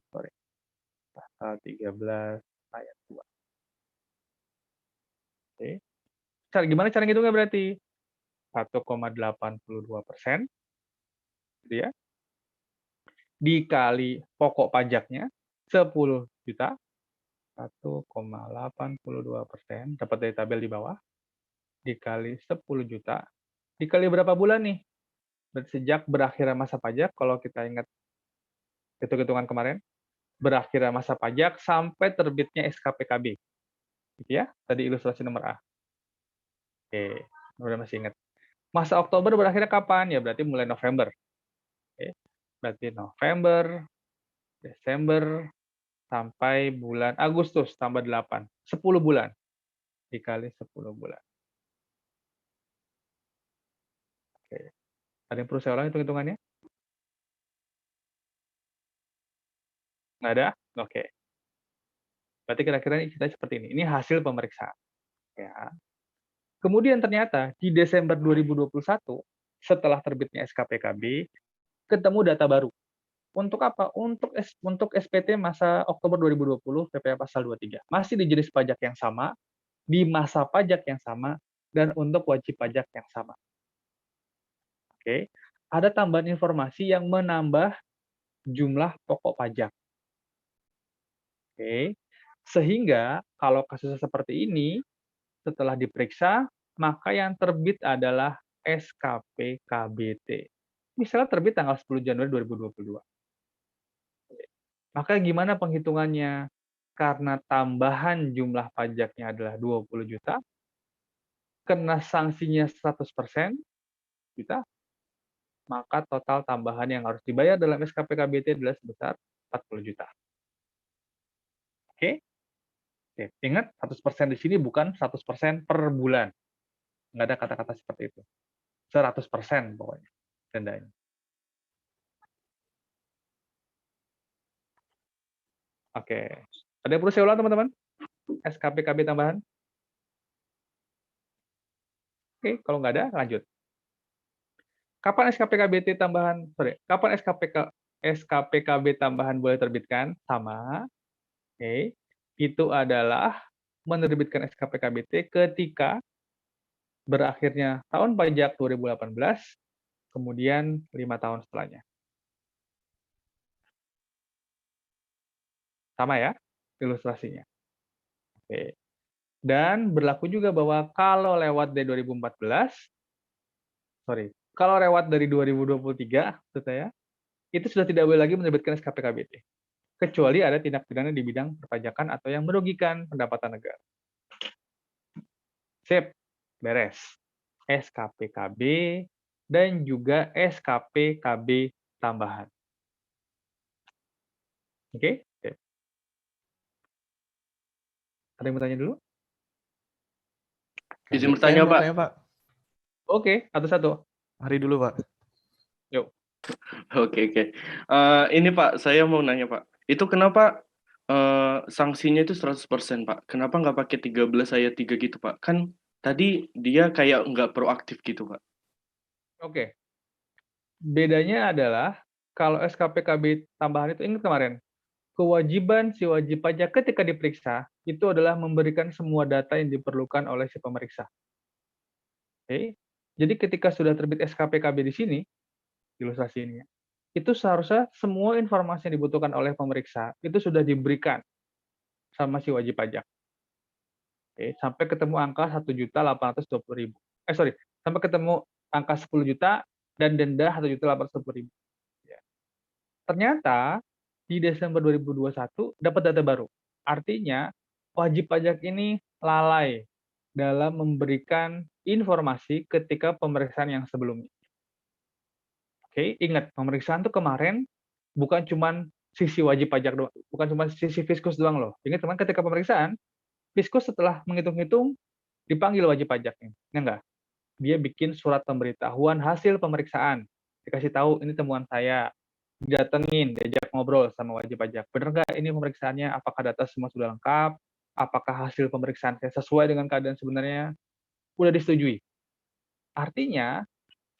13 ayat 2. Oke. Gimana cara ngitungnya berarti? 1,82%, gitu ya, dikali pokok pajaknya 10 juta, 1,82%, dapat dari tabel di bawah, dikali 10 juta, dikali berapa bulan nih? Sejak berakhirnya masa pajak, kalau kita ingat hitung-hitungan kemarin, berakhirnya masa pajak sampai terbitnya SKPKB. Gitu ya, tadi ilustrasi nomor A. Oke, udah masih ingat. Masa Oktober berakhirnya kapan? Ya berarti mulai November. Oke. Berarti November, Desember, sampai bulan Agustus tambah 8. 10 bulan. Dikali 10 bulan. Oke. Ada yang perlu saya ulang hitung-hitungannya? Nggak ada? Oke. Berarti kira-kira kita seperti ini. Ini hasil pemeriksaan. Ya. Kemudian ternyata di Desember 2021, setelah terbitnya SKPKB, ketemu data baru. Untuk apa? Untuk SPT masa Oktober 2020 PPh pasal 23. Masih di jenis pajak yang sama, di masa pajak yang sama, dan untuk wajib pajak yang sama. Oke. Ada tambahan informasi yang menambah jumlah pokok pajak. Oke. Sehingga kalau kasusnya seperti ini, setelah diperiksa, maka yang terbit adalah SKP KBT. Misalnya terbit tanggal 10 Januari 2022. Maka gimana penghitungannya? Karena tambahan jumlah pajaknya adalah 20 juta, kena sanksinya 100% juta, maka total tambahan yang harus dibayar dalam SKP KBT adalah sebesar 40 juta. Oke? Oke, ingat 100% di sini bukan 100% per bulan. Nggak ada kata-kata seperti itu. 100% pokoknya dendanya. Oke. Ada yang perlu saya ulang, teman-teman? SKP KB tambahan? Oke, kalau nggak ada, lanjut. Kapan SKPKBT tambahan, kapan SKPKB tambahan boleh terbitkan? Sama. Oke. Itu adalah menerbitkan SKPKBT ketika berakhirnya tahun pajak 2018, kemudian 5 tahun setelahnya. Sama ya ilustrasinya. Oke. Dan berlaku juga bahwa kalau lewat dari 2014, kalau lewat dari 2023, maksud saya, itu sudah tidak boleh lagi menerbitkan SKPKBT. Kecuali ada tindak pidana di bidang perpajakan atau yang merugikan pendapatan negara. Sip, beres. SKPKB dan juga SKPKB tambahan. Oke? Oke. Ada yang mau tanya dulu? Izin bertanya, Pak. Pak. Oke, satu-satu. Hari dulu, Pak. Yuk. Oke. Ini Pak, saya mau nanya Pak. Itu kenapa sanksinya itu 100% Pak? Kenapa nggak pakai 13 ayat 3 gitu Pak? Kan tadi dia kayak nggak proaktif gitu, Pak. Oke, bedanya adalah kalau SKPKB tambahan itu ingat kemarin, kewajiban si wajib pajak ketika diperiksa itu adalah memberikan semua data yang diperlukan oleh si pemeriksa. Oke. Jadi ketika sudah terbit SKPKB di sini, ilustrasi ini ya, itu seharusnya semua informasi yang dibutuhkan oleh pemeriksa itu sudah diberikan sama si wajib pajak. Oke, sampai ketemu angka 1.820.000. Sorry, sampai ketemu angka 10 juta dan denda 1.820.000. Ya. Ternyata di Desember 2021 dapat data baru. Artinya wajib pajak ini lalai dalam memberikan informasi ketika pemeriksaan yang sebelumnya. Oke, ingat pemeriksaan tuh kemarin bukan cuman sisi wajib pajak doang, bukan cuma sisi Fiskus doang loh. Ingat kemarin ketika pemeriksaan, Fiskus setelah menghitung-hitung dipanggil wajib pajaknya, ya enggak? Dia bikin surat pemberitahuan hasil pemeriksaan, dikasih tahu ini temuan saya, didatengin, diajak ngobrol sama wajib pajak. Bener nggak ini pemeriksaannya? Apakah data semua sudah lengkap? Apakah hasil pemeriksaan saya sesuai dengan keadaan sebenarnya? Udah disetujui. Artinya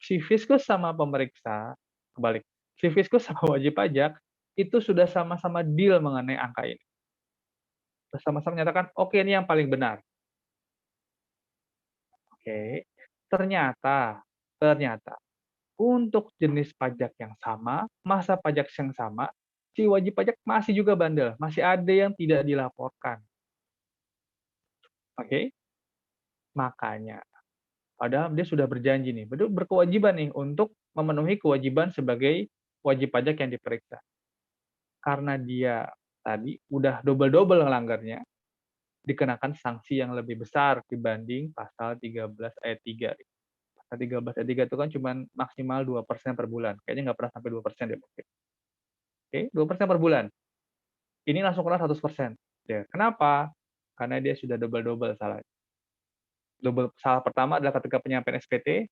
si Fiskus sama pemeriksa, kebalik, si Fiskus sama wajib pajak itu sudah sama-sama deal mengenai angka ini. Sama-sama menyatakan, oke ini yang paling benar. Oke, ternyata untuk jenis pajak yang sama, masa pajak yang sama, si wajib pajak masih juga bandel, masih ada yang tidak dilaporkan. Oke, makanya padahal dia sudah berjanji nih, berkewajiban nih untuk memenuhi kewajiban sebagai wajib pajak yang diperiksa. Karena dia tadi udah double-double ngelanggarnya, dikenakan sanksi yang lebih besar dibanding pasal 13 ayat 3. Pasal 13 ayat 3 itu kan cuma maksimal 2% per bulan. Kayaknya nggak pernah sampai 2% deh mungkin. Oke, 2% per bulan. Ini langsung kena 100%. Ya, kenapa? Karena dia sudah double-double salah. Salah pertama adalah ketika penyampaian SPT,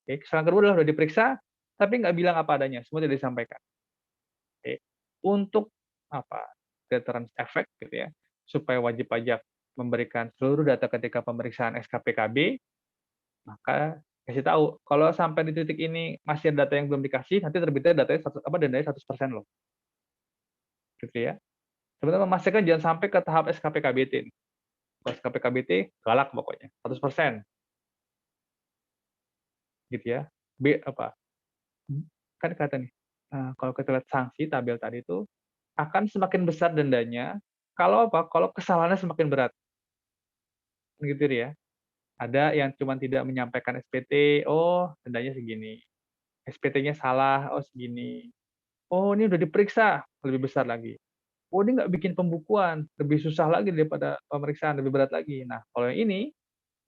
oke, kesalahan kedua adalah sudah diperiksa, tapi nggak bilang apa adanya, semua tidak disampaikan. Oke. Untuk apa? Deterrence effect gitu ya, supaya wajib pajak memberikan seluruh data ketika pemeriksaan SKPKB, maka kasih tahu kalau sampai di titik ini masih ada data yang belum dikasih, nanti terbitnya datanya dendanya 100% loh. Gitu ya. Sebenarnya memastikan jangan sampai ke tahap SKPKBT. Kalau SKPKBT galak pokoknya, 100% gitu ya. Kan kata nih, kalau kita lihat sanksi tabel tadi itu akan semakin besar dendanya kalau apa, kalau kesalahannya semakin berat, gitu ya. Ada yang cuma tidak menyampaikan SPT, oh dendanya segini. SPT-nya salah, oh segini. Oh ini udah diperiksa, lebih besar lagi. Oh ini nggak bikin pembukuan, lebih susah lagi daripada pemeriksaan, lebih berat lagi. Nah kalau yang ini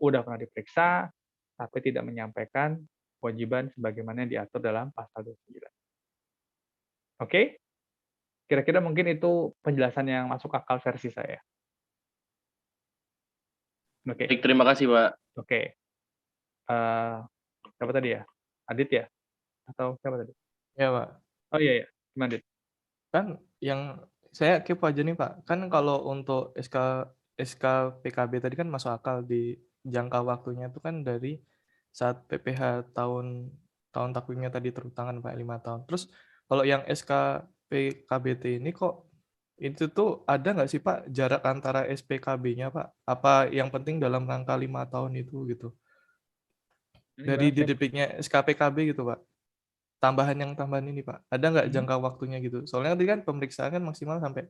udah pernah diperiksa, tapi tidak menyampaikan kewajiban sebagaimana yang diatur dalam pasal 29. Oke? Kira-kira mungkin itu penjelasan yang masuk akal versi saya. Oke, Baik, terima kasih, Pak. oke. Eee, siapa tadi ya? Adit ya? Atau siapa tadi? Ya, Pak. Oh iya iya, gimana Dit? Kan yang saya kepo aja nih, Pak. Kan kalau untuk SKPKB tadi kan masuk akal di jangka waktunya itu kan dari saat PPh tahun tahun takwimnya tadi turun tangan, Pak, 5 tahun. Terus kalau yang SKPKBT ini kok itu tuh ada nggak sih, Pak, jarak antara SPKB-nya, Pak? Apa yang penting dalam rangka 5 tahun itu gitu? Ini Dari gimana sih? diterbitnya SKPKB gitu, Pak. Tambahan ini, Pak. Ada nggak Mhm, jangka waktunya gitu? Soalnya tadi kan pemeriksaan kan maksimal sampai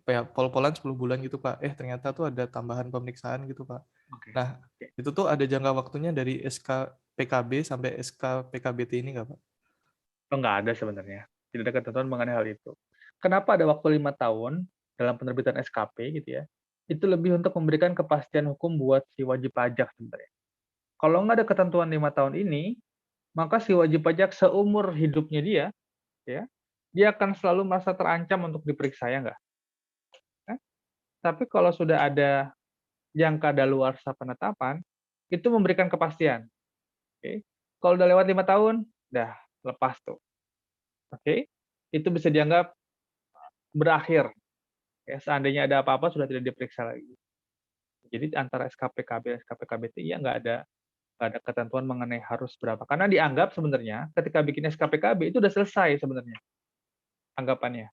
apa ya, pol-polan 10 bulan gitu, Pak. Ternyata tuh ada tambahan pemeriksaan gitu, Pak. oke Nah, oke. itu tuh ada jangka waktunya dari SKPKB sampai SKPKBT ini nggak, Pak? Oh nggak ada sebenarnya, tidak ada ketentuan mengenai hal itu. Kenapa ada waktu 5 tahun dalam penerbitan SKP gitu ya, itu lebih untuk memberikan kepastian hukum buat si wajib pajak sebenarnya. Kalau nggak ada ketentuan 5 tahun ini, maka si wajib pajak seumur hidupnya dia, ya, dia akan selalu merasa terancam untuk diperiksa, ya nggak? Kan? Tapi kalau sudah ada jangka daluarsa penetapan, itu memberikan kepastian, oke. Kalau udah lewat 5 tahun, dah lepas tuh, oke. Itu bisa dianggap berakhir, ya, seandainya ada apa-apa sudah tidak diperiksa lagi. Jadi antara SKPKB dan SKPKBT ya nggak ada ketentuan mengenai harus berapa. Karena dianggap sebenarnya ketika bikin SKPKB itu udah selesai sebenarnya anggapannya.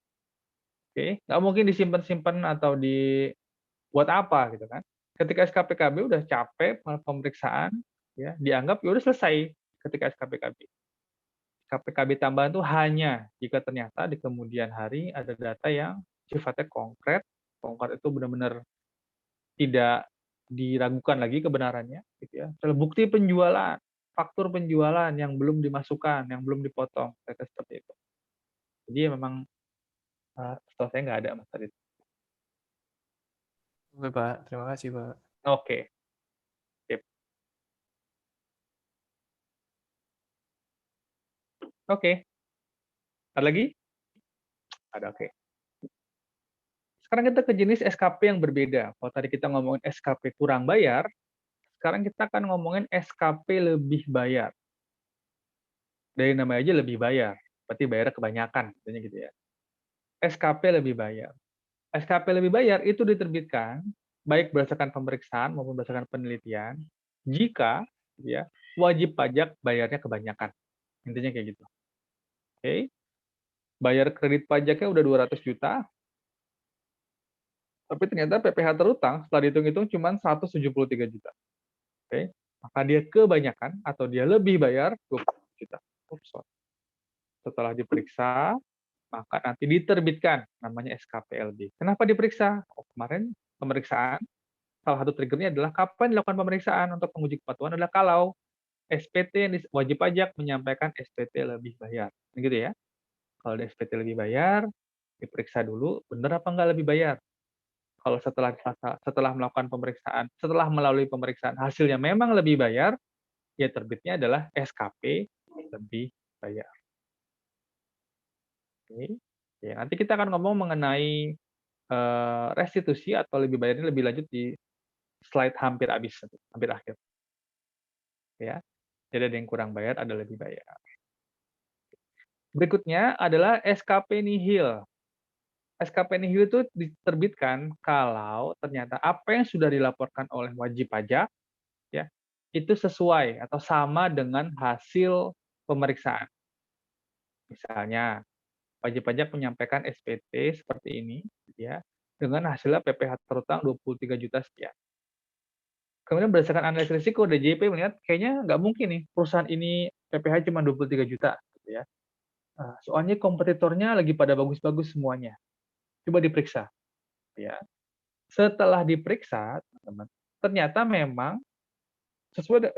Oke, nggak mungkin disimpan-simpan atau buat apa gitu kan. Ketika SKPKB udah capek pemeriksaan, ya dianggap ya udah selesai ketika SKPKB. SKPKB tambahan itu hanya jika ternyata di kemudian hari ada data yang sifatnya konkret itu benar-benar tidak diragukan lagi kebenarannya, gitu ya. Misalnya bukti penjualan, faktur penjualan yang belum dimasukkan, yang belum dipotong, kata seperti itu. Jadi ya memang setahu saya nggak ada Mas tadi. Oke, Pak. Terima kasih, Pak. Oke, sip. Oke, ada lagi? Ada, oke. Sekarang kita ke jenis SKP yang berbeda. Kalau tadi kita ngomongin SKP kurang bayar, sekarang kita akan ngomongin SKP lebih bayar. Dari namanya aja lebih bayar, berarti bayarnya kebanyakan, katanya gitu ya. SKP lebih bayar. SKP lebih bayar itu diterbitkan baik berdasarkan pemeriksaan maupun berdasarkan penelitian jika ya wajib pajak bayarnya kebanyakan. Intinya kayak gitu. Oke. Bayar kredit pajaknya udah 200 juta, tapi ternyata PPh terutang setelah dihitung-hitung cuma 173 juta. Oke. Maka dia kebanyakan atau dia lebih bayar 20 juta. Oops, sorry. Setelah diperiksa, maka nanti diterbitkan namanya SKPLB. Kenapa diperiksa? Oh, kemarin pemeriksaan salah satu triggernya adalah kapan dilakukan pemeriksaan untuk penguji kepatuhan adalah kalau SPT yang wajib pajak menyampaikan SPT lebih bayar. Gitu ya. Kalau ada SPT lebih bayar, diperiksa dulu benar apa enggak lebih bayar. Kalau setelah melakukan pemeriksaan, setelah melalui pemeriksaan hasilnya memang lebih bayar, ya terbitnya adalah SKP lebih bayar. Oke. Ya, nanti kita akan ngomong mengenai restitusi atau lebih bayarnya lebih lanjut di slide hampir habis, hampir akhir. Ya. Jadi ada yang kurang bayar, ada lebih bayar. Berikutnya adalah SKP nihil. SKP nihil itu diterbitkan kalau ternyata apa yang sudah dilaporkan oleh wajib pajak ya, itu sesuai atau sama dengan hasil pemeriksaan. Misalnya, wajib pajak menyampaikan SPT seperti ini ya, dengan hasilnya PPh terutang 23 juta sekian. Kemudian berdasarkan analisis risiko DJP melihat kayaknya nggak mungkin nih perusahaan ini PPh cuma 23 juta gitu ya. Soalnya kompetitornya lagi pada bagus-bagus semuanya. Coba diperiksa ya. Setelah diperiksa, teman-teman, ternyata memang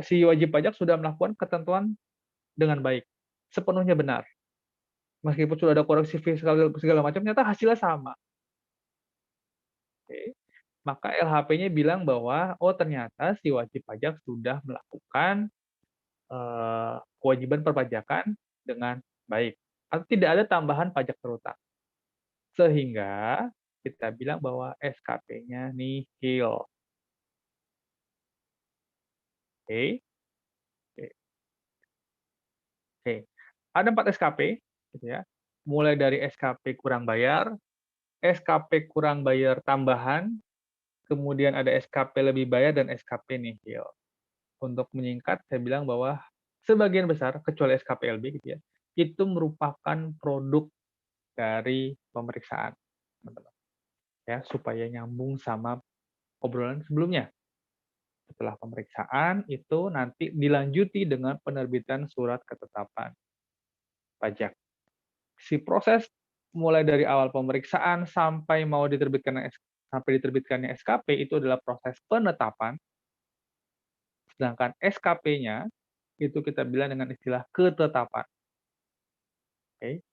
si wajib pajak sudah melakukan ketentuan dengan baik, sepenuhnya benar. Meskipun sudah ada koreksi segala macam, ternyata hasilnya sama. Oke. Maka LHP-nya bilang bahwa, oh ternyata si wajib pajak sudah melakukan kewajiban perpajakan dengan baik. Atau tidak ada tambahan pajak terutang. Sehingga kita bilang bahwa SKP-nya nihil. Oke. Oke. Ada 4 SKP, gitu ya. Mulai dari SKP kurang bayar, SKP kurang bayar tambahan, kemudian ada SKP lebih bayar, dan SKP nihil. Untuk menyingkat, saya bilang bahwa sebagian besar, kecuali SKPLB gitu ya, itu merupakan produk dari pemeriksaan, teman-teman. Ya, supaya nyambung sama obrolan sebelumnya. Setelah pemeriksaan, itu nanti dilanjuti dengan penerbitan surat ketetapan pajak. Si proses mulai dari awal pemeriksaan sampai diterbitkannya SKP itu adalah proses penetapan, sedangkan SKP-nya itu kita bilang dengan istilah ketetapan. Oke.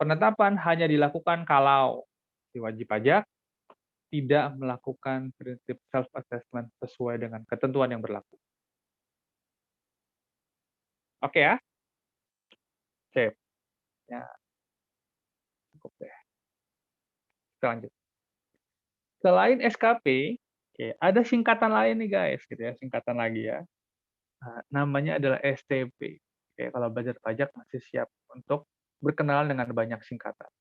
Penetapan hanya dilakukan kalau si wajib pajak tidak melakukan prinsip self assessment sesuai dengan ketentuan yang berlaku. Oke ya? Sip. Ya, cukup deh. Kita lanjut. Selain SKP, oke, ada singkatan lain nih guys, gitu ya, singkatan lagi ya. Namanya adalah STP. Oke, kalau belajar pajak masih siap untuk berkenalan dengan banyak singkatan.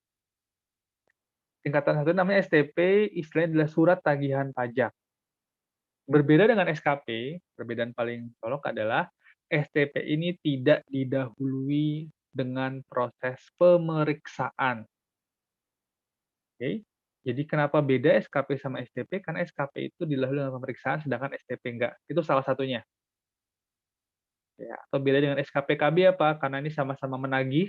Singkatan satu namanya STP, istilahnya adalah surat tagihan pajak. Berbeda dengan SKP, perbedaan paling colok adalah STP ini tidak didahului dengan proses pemeriksaan. Oke. Jadi kenapa beda SKP sama STP? Karena SKP itu didahului dengan pemeriksaan, sedangkan STP enggak. Itu salah satunya. Ya, atau beda dengan SKPKB apa? Karena ini sama-sama menagih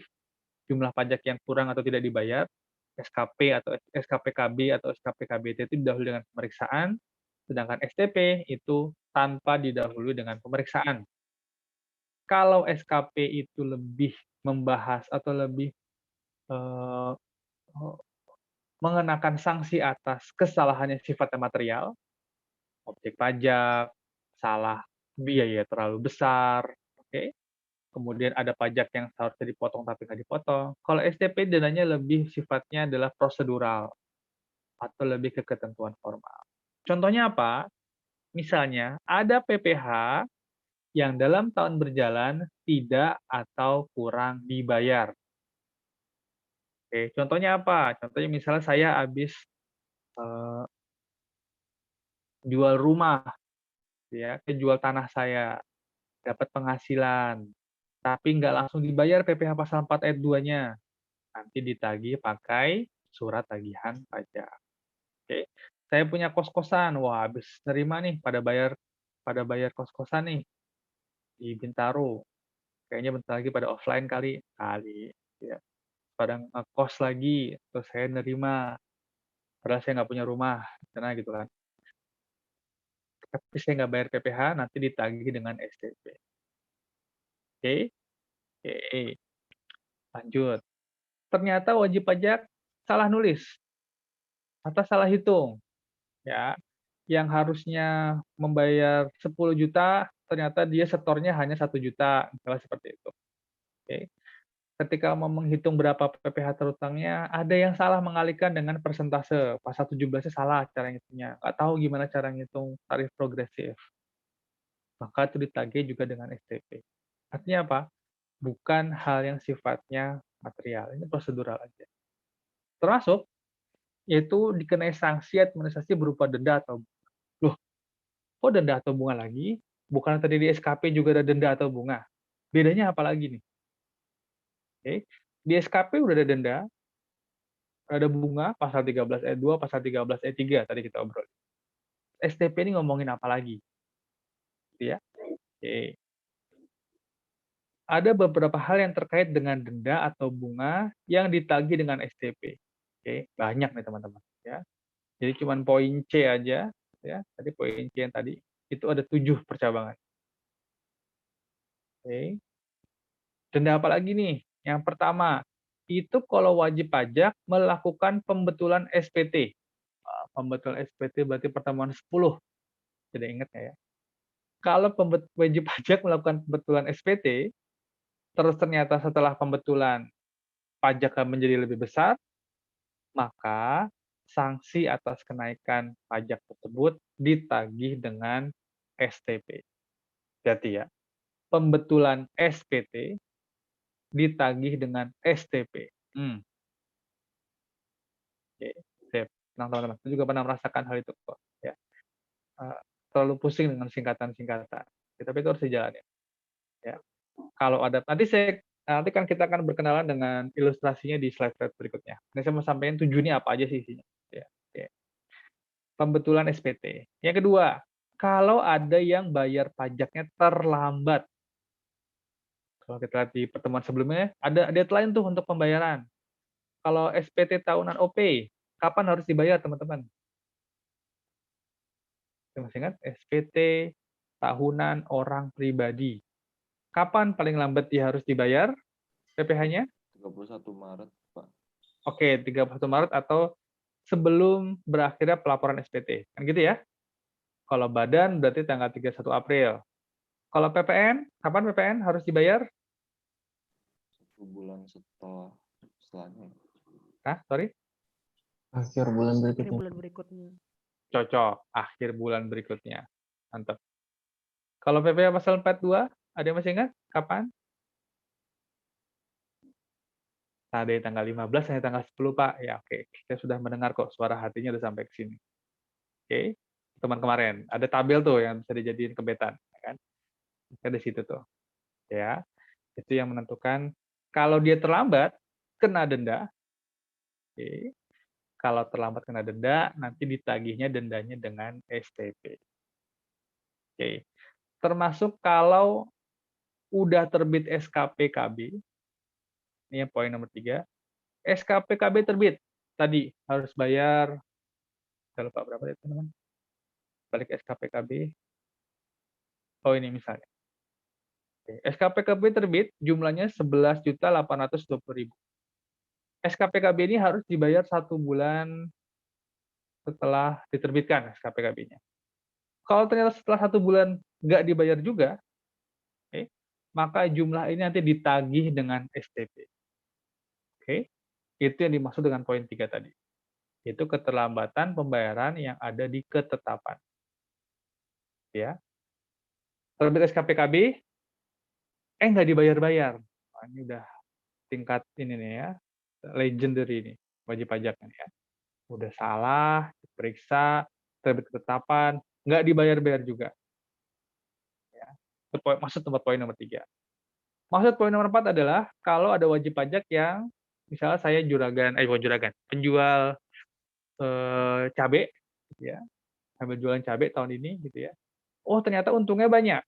jumlah pajak yang kurang atau tidak dibayar. SKP atau SKPKB atau SKPKBT itu didahului dengan pemeriksaan, sedangkan STP itu tanpa didahului dengan pemeriksaan. Kalau SKP itu lebih membahas atau lebih eh, mengenakan sanksi atas kesalahan yang sifatnya material, objek pajak, salah biaya terlalu besar, oke. Kemudian ada pajak yang seharusnya dipotong tapi nggak dipotong. Kalau STP dananya lebih sifatnya adalah prosedural atau lebih ke ketentuan formal. Contohnya apa? Misalnya ada PPh yang dalam tahun berjalan tidak atau kurang dibayar. Oke, contohnya apa? Contohnya misalnya saya habis eh, jual rumah, ya, jual tanah saya, dapat penghasilan, tapi nggak langsung dibayar PPh pasal 4 ayat 2-nya. Nanti ditagih pakai surat tagihan pajak. Oke. Saya punya kos-kosan, wah habis nerima nih pada bayar kos-kosan nih di Bintaro. Kayaknya bentar lagi pada offline kali ya. Pada ngekos lagi, terus saya nerima, padahal saya nggak punya rumah, karena gitu kan. Tapi saya nggak bayar PPh, nanti ditagih dengan STP. Oke, oke, lanjut. Ternyata wajib pajak salah nulis atau salah hitung, ya. Yang harusnya membayar 10 juta, ternyata dia setornya hanya 1 juta, misalnya seperti itu. Oke. Ketika mau menghitung berapa PPh terutangnya, ada yang salah mengalihkan dengan persentase. Pasal 17-nya salah cara ngitungnya. Nggak tahu gimana cara ngitung tarif progresif. Maka itu ditagih juga dengan STP. Artinya apa? Bukan hal yang sifatnya material. Ini prosedural aja. Termasuk, yaitu dikenai sanksi administrasi berupa denda atau loh, kok denda atau bunga lagi? Bukan tadi di SKP juga ada denda atau bunga. Bedanya apa lagi nih? Oke. Di SKP udah ada denda, ada bunga, pasal 13 ayat 2, pasal 13 ayat 3 tadi kita obrol. STP ini ngomongin apa lagi? Gitu ya. Oke. Ada beberapa hal yang terkait dengan denda atau bunga yang ditagih dengan STP. Oke, banyak nih teman-teman ya. Jadi cuma poin C aja ya. Tadi poin C yang tadi itu ada 7 percabangan. Oke. Denda apa lagi nih? Yang pertama, itu kalau wajib pajak melakukan pembetulan SPT. Pembetulan SPT berarti pertemuan 10. Tidak ingat ya? Kalau wajib pajak melakukan pembetulan SPT, terus ternyata setelah pembetulan pajak menjadi lebih besar, maka sanksi atas kenaikan pajak tersebut ditagih dengan STP. Jadi ya, pembetulan SPT ditagih dengan STP. Oke, sip. Tenang teman-teman, saya juga pernah merasakan hal itu kok. Ya. Terlalu pusing dengan singkatan-singkatan. Tapi itu harus dijalani. Ya. Kalau ada nanti kan kita akan berkenalan dengan ilustrasinya di slide-slide berikutnya. Ini saya mau sampaikan 7 ini apa aja sih isinya. Ya. Oke. Pembetulan SPT. Yang kedua, kalau ada yang bayar pajaknya terlambat. Kalau kita lihat di pertemuan sebelumnya, ada deadline tuh untuk pembayaran. Kalau SPT tahunan OP, kapan harus dibayar teman-teman? Masih ingat? SPT tahunan orang pribadi. Kapan paling lambat dia harus dibayar PPh-nya? 31 Maret, Pak. Oke, 31 Maret atau sebelum berakhirnya pelaporan SPT. Kan gitu ya? Kalau badan berarti tanggal 31 April. Kalau PPN, kapan PPN harus dibayar? 1 bulan setelahnya. Sorry? Akhir bulan Akhir berikutnya. bulan berikutnya. Cocok, akhir bulan berikutnya. Mantap. Kalau PPh pasal 42, ada yang masih ingat? Kapan? Dari tanggal 15 sampai tanggal 10, Pak. Ya, oke. Saya sudah mendengar kok suara hatinya udah sampai ke sini. Oke. teman kemarin. Ada tabel tuh yang bisa dijadiin kebetan, ya kan? Ada di situ tuh, ya. Itu yang menentukan kalau dia terlambat kena denda. Oke. Kalau terlambat kena denda, nanti ditagihnya dendanya dengan STP. Oke. Termasuk kalau udah terbit SKPKB, ini yang poin nomor 3. SKPKB terbit, tadi harus bayar, saya lupa berapa ya teman-teman, balik SKPKB. Oh ini misalnya. Oke. SKPKB terbit jumlahnya 11.820.000. SKPKB ini harus dibayar 1 bulan setelah diterbitkan SKPKB-nya. Kalau ternyata setelah 1 bulan nggak dibayar juga, oke, maka jumlah ini nanti ditagih dengan STP. Oke, itu yang dimaksud dengan poin 3 tadi. Itu keterlambatan pembayaran yang ada di ketetapan. Ya. Terbit SKPKB, nggak dibayar-bayar. Nah, ini udah tingkat ini nih ya, legendary ini, wajib pajaknya ya. Udah salah, diperiksa, terbit ketetapan, nggak dibayar-bayar juga. Ya. Maksud tempat poin nomor 3. Maksud poin nomor 4 adalah kalau ada wajib pajak yang misalnya saya bukan juragan, penjual cabai, gitu ya, ambil jualan cabai tahun ini, gitu ya. Oh ternyata untungnya banyak.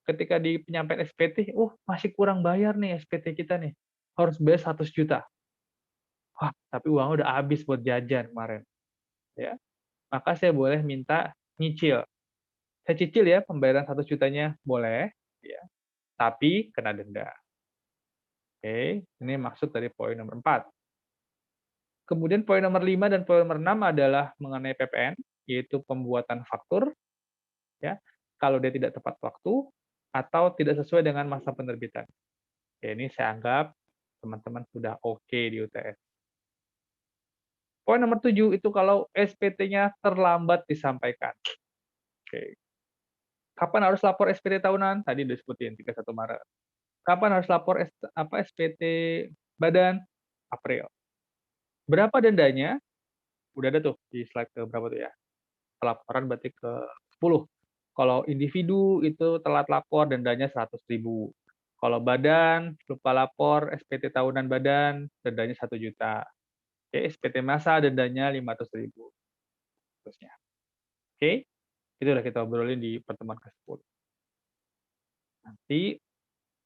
Ketika di penyampaian SPT, masih kurang bayar nih SPT kita nih, harus bayar 100 juta. Wah, tapi uangnya udah habis buat jajan kemarin, ya. Maka saya boleh minta nyicil. Saya cicil ya pembayaran 100 jutanya boleh, ya. Tapi kena denda. Oke, ini maksud dari poin nomor 4. Kemudian poin nomor 5 dan poin nomor 6 adalah mengenai PPN, yaitu pembuatan faktur, ya, kalau dia tidak tepat waktu atau tidak sesuai dengan masa penerbitan. Oke, ini saya anggap teman-teman sudah oke di UTS. Poin nomor 7 itu kalau SPT-nya terlambat disampaikan. Oke. Kapan harus lapor SPT tahunan? Tadi udah disebutin 31 Maret. Kapan harus lapor SPT badan? April. Berapa dendanya? Udah ada tuh di slide ke berapa tuh ya? Pelaporan berarti ke 10. Kalau individu itu telat lapor dendanya 100.000. Kalau badan lupa lapor SPT tahunan badan dendanya 1 juta. Oke, SPT massa dendanya 500.000. Terusnya. Oke, itu udah kita obrolin di pertemuan ke-10. Nanti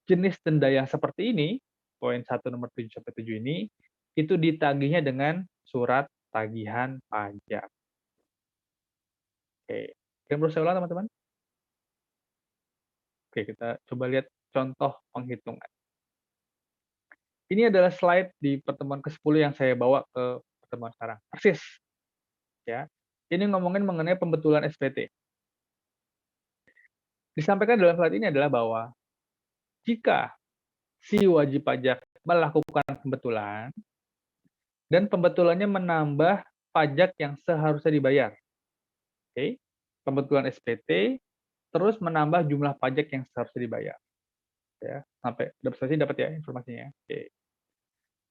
jenis denda yang seperti ini, poin 1 nomor 7 sampai 7 ini, itu ditagihnya dengan surat tagihan pajak. Oke, yang perlu saya ulang teman-teman? Oke, kita coba lihat contoh penghitungan. Ini adalah slide di pertemuan ke-10 yang saya bawa ke pertemuan sekarang. Persis. Ya. Ini ngomongin mengenai pembetulan SPT. Disampaikan dalam slide ini adalah bahwa jika si wajib pajak melakukan pembetulan dan pembetulannya menambah pajak yang seharusnya dibayar. Oke. Pembetulan SPT terus menambah jumlah pajak yang seharusnya dibayar. Ya, sampai dapat ya informasinya. Oke.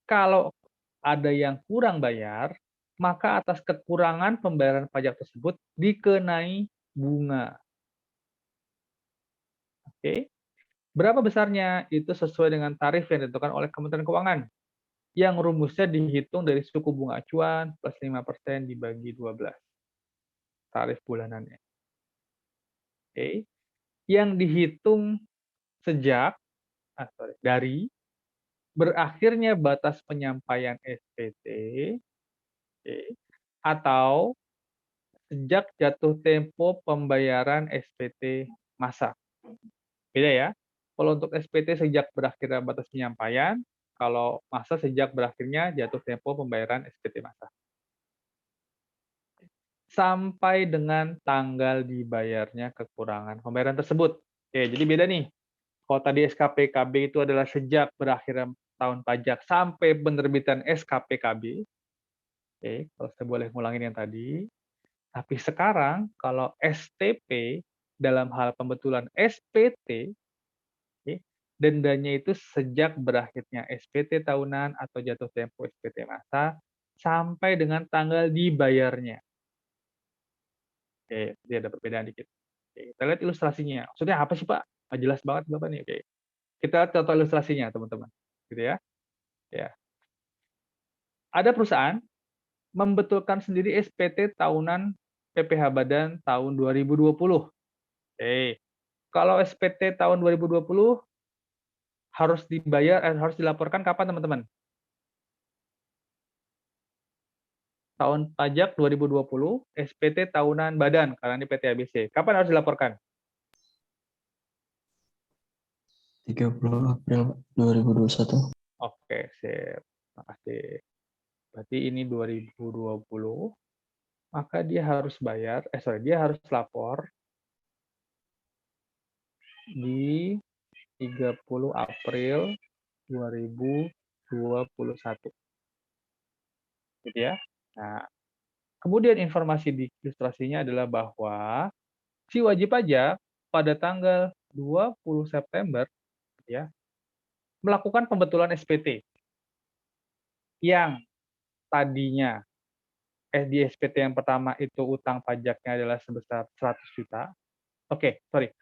Kalau ada yang kurang bayar, maka atas kekurangan pembayaran pajak tersebut dikenai bunga. Oke. Berapa besarnya? Itu sesuai dengan tarif yang ditentukan oleh Kementerian Keuangan. Yang rumusnya dihitung dari suku bunga acuan plus 5% dibagi 12. Tarif bulanannya. Oke. Yang dihitung sejak dari berakhirnya batas penyampaian SPT, atau sejak jatuh tempo pembayaran SPT massa. Beda ya. Kalau untuk SPT sejak berakhirnya batas penyampaian, kalau massa sejak berakhirnya jatuh tempo pembayaran SPT massa. Sampai dengan tanggal dibayarnya kekurangan pembayaran tersebut. Oke, jadi beda nih. Kalau tadi SKPKB itu adalah sejak berakhirnya tahun pajak sampai penerbitan SKPKB. Oke, kalau saya boleh ngulangin yang tadi. Tapi sekarang kalau STP dalam hal pembetulan SPT, oke, dendanya itu sejak berakhirnya SPT tahunan atau jatuh tempo SPT massa sampai dengan tanggal dibayarnya. Oke, jadi ada perbedaan dikit. Oke, kita lihat ilustrasinya. Maksudnya apa sih, Pak? Nggak jelas banget Bapak nih. Oke. Kita lihat contoh ilustrasinya, teman-teman. Gitu ya. Ya. Ada perusahaan membetulkan sendiri SPT tahunan PPh Badan tahun 2020. Oke. Kalau SPT tahun 2020 harus dibayar, harus dilaporkan kapan, teman-teman? Tahun pajak 2020, SPT tahunan badan, karena ini PT ABC. Kapan harus dilaporkan? 30 April 2021. Oke, sip. Makasih. Berarti ini 2020, maka dia harus bayar, dia harus lapor di 30 April 2021. Gitu ya. Nah, kemudian informasi di ilustrasinya adalah bahwa si wajib pajak pada tanggal 20 September ya melakukan pembetulan SPT yang tadinya di SPT yang pertama itu utang pajaknya adalah sebesar 100 juta. Oke, sorry.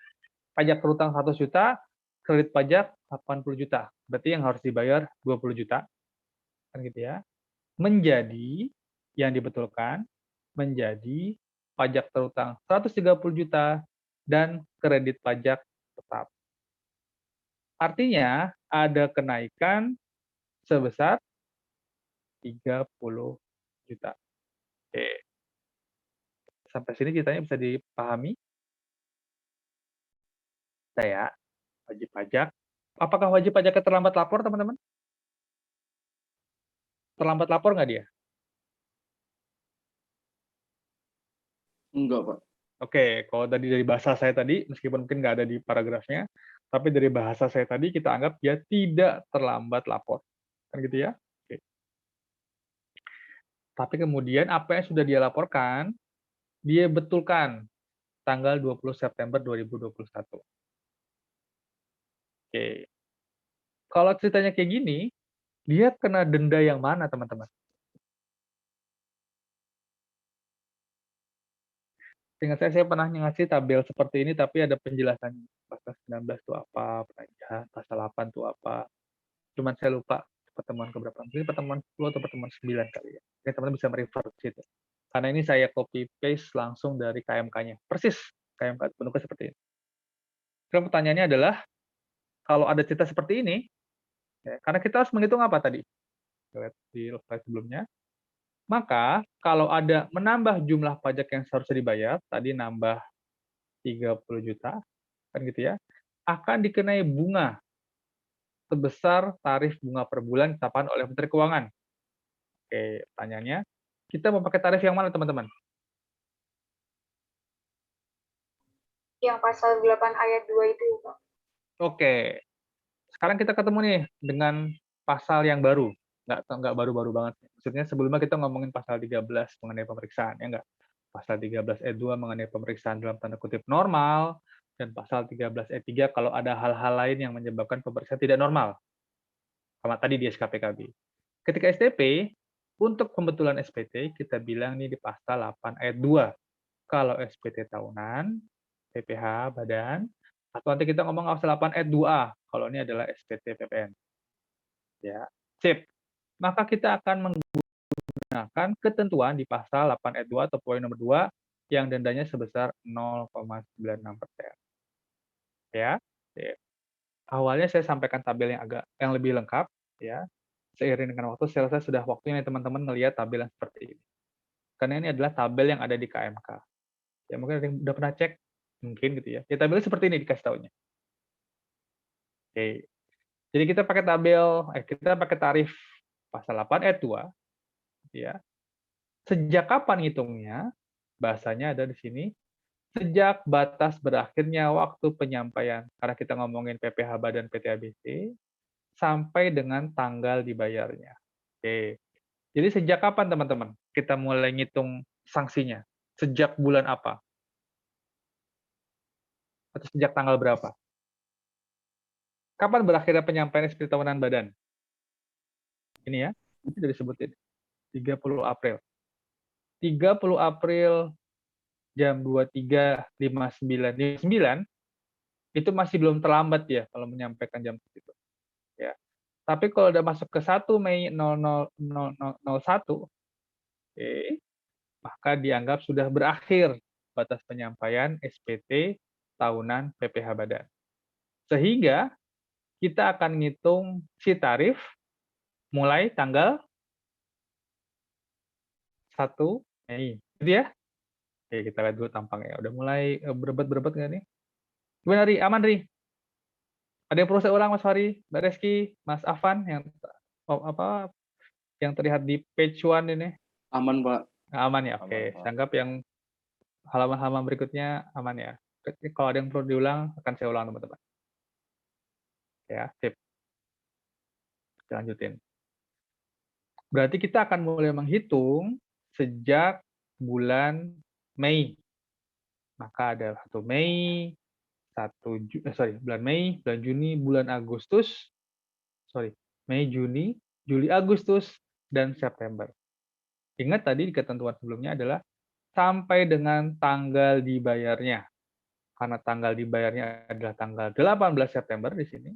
Pajak berutang 100 juta, kredit pajak 80 juta. Berarti yang harus dibayar 20 juta. Kan gitu ya. Menjadi yang dibetulkan menjadi pajak terutang 130 juta dan kredit pajak tetap. Artinya ada kenaikan sebesar 30 juta. Oke. Sampai sini ceritanya bisa dipahami? Saya wajib pajak. Apakah wajib pajaknya terlambat lapor, teman-teman? Terlambat lapor nggak dia? Enggak, Pak. Oke, kalau tadi dari bahasa saya tadi, meskipun mungkin nggak ada di paragrafnya, tapi dari bahasa saya tadi kita anggap dia tidak terlambat lapor. Kan gitu ya? Oke. Tapi kemudian apa yang sudah dia laporkan, dia betulkan tanggal 20 September 2021. Oke. Kalau ceritanya kayak gini, dia kena denda yang mana, teman-teman? Seingat saya pernah ngasih tabel seperti ini, tapi ada penjelasannya. Pasal 19 itu apa, penajaan, pasal 8 itu apa. Cuman saya lupa pertemuan keberapa. Mungkin pertemuan 10 atau pertemuan 9 kali ya. Oke, teman-teman bisa merefer ke situ. Karena ini saya copy paste langsung dari KMK-nya. Persis KMK bentuknya seperti ini. Sekarang pertanyaannya adalah, kalau ada cerita seperti ini, ya, karena kita harus menghitung apa tadi? Lihat di slide sebelumnya. Maka kalau ada menambah jumlah pajak yang seharusnya dibayar, tadi nambah 30 juta, kan gitu ya, akan dikenai bunga sebesar tarif bunga per bulan ditetapkan oleh Menteri Keuangan. Oke, pertanyaannya, kita mau pakai tarif yang mana, teman-teman? Yang pasal 8 ayat 2 itu, Pak. Oke, sekarang kita ketemu nih dengan pasal yang baru. Nggak baru-baru banget. Maksudnya sebelumnya kita ngomongin pasal 13 mengenai pemeriksaan, ya nggak? Pasal 13 ayat 2 mengenai pemeriksaan dalam tanda kutip normal, dan pasal 13 ayat 3 kalau ada hal-hal lain yang menyebabkan pemeriksaan tidak normal. Sama tadi di SKPKB. Ketika STP, untuk pembetulan SPT, kita bilang nih di pasal 8 ayat 2. Kalau SPT tahunan, PPh badan, atau nanti kita ngomong pasal 8 ayat 2A, kalau ini adalah SPT PPN. Ya, sip. Maka kita akan menggunakan ketentuan di pasal 8 ayat 2 atau poin nomor 2 yang dendanya sebesar 0,96%. Ya, sip. Awalnya saya sampaikan tabel yang lebih lengkap, ya. Seiring dengan waktu, saya rasa sudah waktunya teman-teman melihat tabel yang seperti ini. Karena ini adalah tabel yang ada di KMK. Ya, mungkin ada yang udah pernah cek, mungkin gitu ya. Ya, tabelnya seperti ini dikasih taunya. Oke. Jadi kita pakai tarif pasal 8 ayat 2, ya. Sejak kapan ngitungnya? Bahasanya ada di sini. Sejak batas berakhirnya waktu penyampaian, karena kita ngomongin PPh Badan PT ABC, sampai dengan tanggal dibayarnya. Oke. Jadi sejak kapan, teman-teman, kita mulai ngitung sanksinya? Sejak bulan apa? Atau sejak tanggal berapa? Kapan berakhirnya penyampaian SPT tahunan badan? Ini ya, itu sudah disebutin. 30 April. 30 April jam 23.59 itu masih belum terlambat ya kalau menyampaikan jam itu ya. Tapi kalau udah masuk ke 1 Mei 00.0001, oke, maka dianggap sudah berakhir batas penyampaian SPT tahunan PPh Badan. Sehingga kita akan ngitung si tarif mulai tanggal 1 Mei. Gitu ya? Oke, kita lihat dulu tampangnya. Udah mulai berebet-berebet nggak nih? Gimana, Ri? Aman, Ri? Ada yang perlu saya ulang, Mas Fahri, Mbak Reski, Mas Afan, yang terlihat di page 1 ini? Aman, Pak. Aman ya? Aman, Oke. Pak. Saya anggap yang halaman-halaman berikutnya aman ya. Kalau ada yang perlu diulang, akan saya ulang, teman-teman. Ya, sip. Kita lanjutin. Berarti kita akan mulai menghitung sejak bulan Mei. Maka ada 1 Mei, bulan Mei, bulan Juni, bulan Agustus, Mei, Juni, Juli, Agustus, dan September. Ingat tadi di ketentuan sebelumnya adalah sampai dengan tanggal dibayarnya. Karena tanggal dibayarnya adalah tanggal 18 September di sini.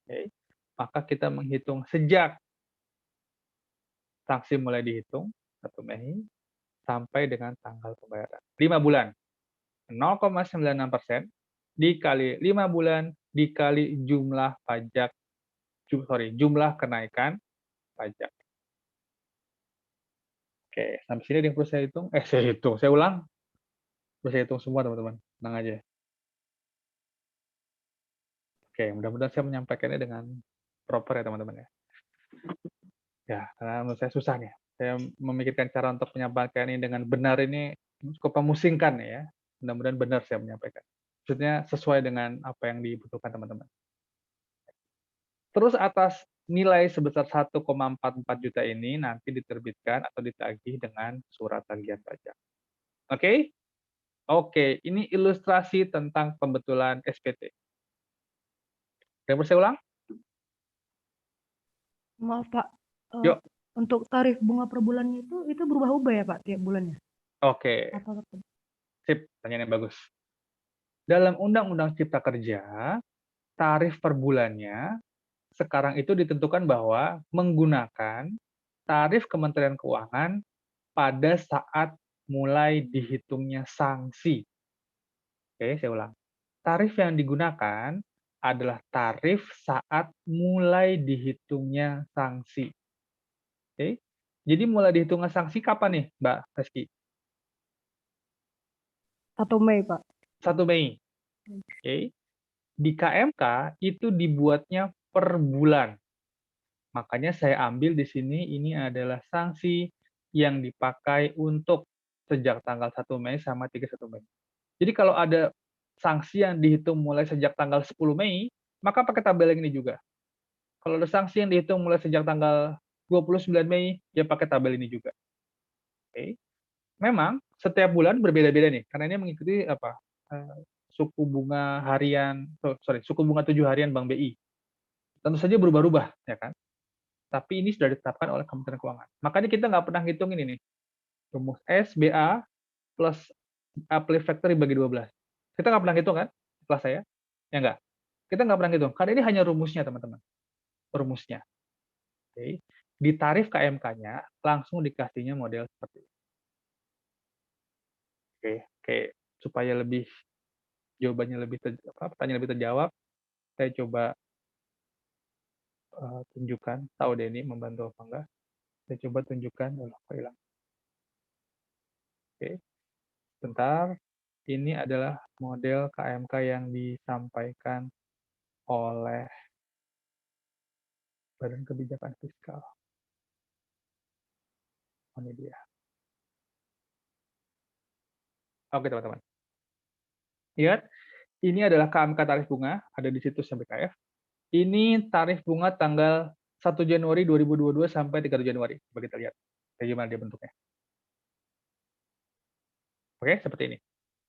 Oke. Maka kita menghitung sejak sanksi mulai dihitung, 1 Mei, sampai dengan tanggal pembayaran. 5 bulan. 0,96% dikali 5 bulan dikali jumlah kenaikan pajak. Oke, sampai sini ada yang perlu saya hitung? Saya ulang. Perlu saya hitung semua, teman-teman. Tenang aja. Oke, mudah-mudahan saya menyampaikannya dengan proper ya, teman-teman ya. Ya, karena menurut saya susah nih. Saya memikirkan cara untuk menyampaikan ini dengan benar ini cukup memusingkan ya. Mudah-mudahan benar saya menyampaikan. Maksudnya sesuai dengan apa yang dibutuhkan teman-teman. Terus atas nilai sebesar 1,44 juta ini nanti diterbitkan atau ditagih dengan surat tagihan pajak. Oke? Oke, ini ilustrasi tentang pembetulan SPT. Yang perlu saya ulang? Maaf Pak, Yuk. untuk tarif bunga per bulannya itu berubah-ubah ya Pak tiap bulannya? Oke. Atau tetap? Sip, pertanyaan yang bagus. Dalam Undang-Undang Cipta Kerja, tarif per bulannya sekarang itu ditentukan bahwa menggunakan tarif Kementerian Keuangan pada saat mulai dihitungnya sanksi. Oke, saya ulang. Tarif yang digunakan adalah tarif saat mulai dihitungnya sanksi. Oke. Jadi mulai dihitungnya sanksi kapan nih, Mbak Reski? 1 Mei Pak. 1 Mei. Oke. Di KMK itu dibuatnya per bulan. Makanya saya ambil di sini ini adalah sanksi yang dipakai untuk sejak tanggal 1 Mei sama 31 Mei. Jadi kalau ada sanksi yang dihitung mulai sejak tanggal 10 Mei, maka pakai tabel yang ini juga. Kalau ada sanksi yang dihitung mulai sejak tanggal 29 Mei, ya pakai tabel ini juga. Oke. Memang setiap bulan berbeda-beda nih, karena ini mengikuti suku bunga harian, suku bunga 7 harian Bank BI. Tentu saja berubah-ubah, ya kan? Tapi ini sudah ditetapkan oleh Kementerian Keuangan. Makanya kita nggak pernah hitung ini nih, rumus SBA plus Apply Factory bagi 12. Kita nggak pernah hitung kan, kelas saya? Ya nggak? Kita nggak pernah hitung, karena ini hanya rumusnya, teman-teman. Rumusnya. Oke. Di tarif KMK-nya, langsung dikasihnya model seperti ini. Oke. Supaya jawabannya pertanyaan lebih terjawab, saya coba tunjukkan, tahu deh ini membantu apa enggak. Saya coba tunjukkan, hilang. Oke, sebentar. Ini adalah model KMK yang disampaikan oleh Badan Kebijakan Fiskal. Ini dia. Oke, teman-teman. Lihat, ini adalah KMK tarif bunga, ada di situs BKF. Ini tarif bunga tanggal 1 Januari 2022 sampai 31 Januari. Coba kita lihat bagaimana dia bentuknya. Oke, seperti ini.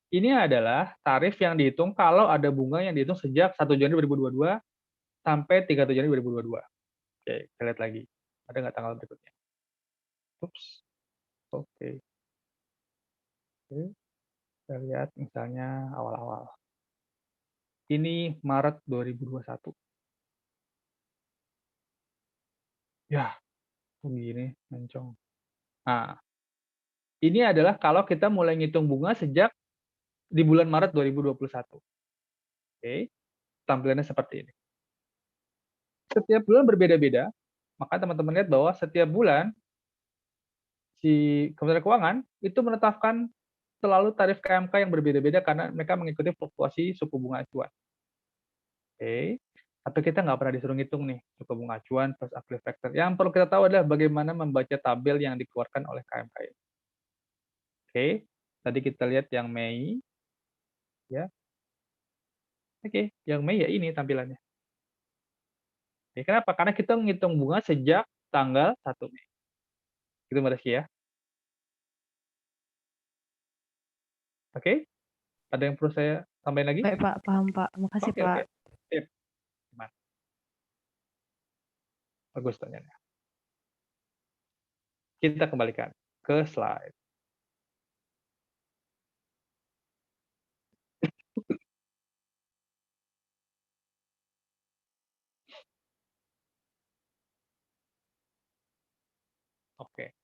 Ini adalah tarif yang dihitung kalau ada bunga yang dihitung sejak 1 Januari 2022 sampai 31 Januari 2022. Oke, kita lihat lagi. Ada nggak tanggal berikutnya? Ups. Oke. Oke, kita lihat misalnya awal-awal. Ini Maret 2021. Ya, kok gini, mencong. Nah, ini adalah kalau kita mulai ngitung bunga sejak di bulan Maret 2021. Oke, tampilannya seperti ini. Setiap bulan berbeda-beda, maka teman-teman lihat bahwa setiap bulan si Kementerian Keuangan itu menetapkan selalu tarif KMK yang berbeda-beda karena mereka mengikuti fluktuasi suku bunga acuan. Oke, tapi kita nggak pernah disuruh ngitung nih suku bunga acuan plus uplift factor. Yang perlu kita tahu adalah bagaimana membaca tabel yang dikeluarkan oleh KMK ini. Oke, tadi kita lihat yang Mei, ya. Oke, yang Mei ya ini tampilannya. Oke, kenapa? Karena kita menghitung bunga sejak tanggal 1 Mei. Itu Mbak Rizky ya. Oke, ada yang perlu saya tambahin lagi? Baik Pak, paham Pak. Makasih Oke, Pak. oke. Sip. Gimana? Bagus tanyanya. Kita kembalikan ke slide. Oke.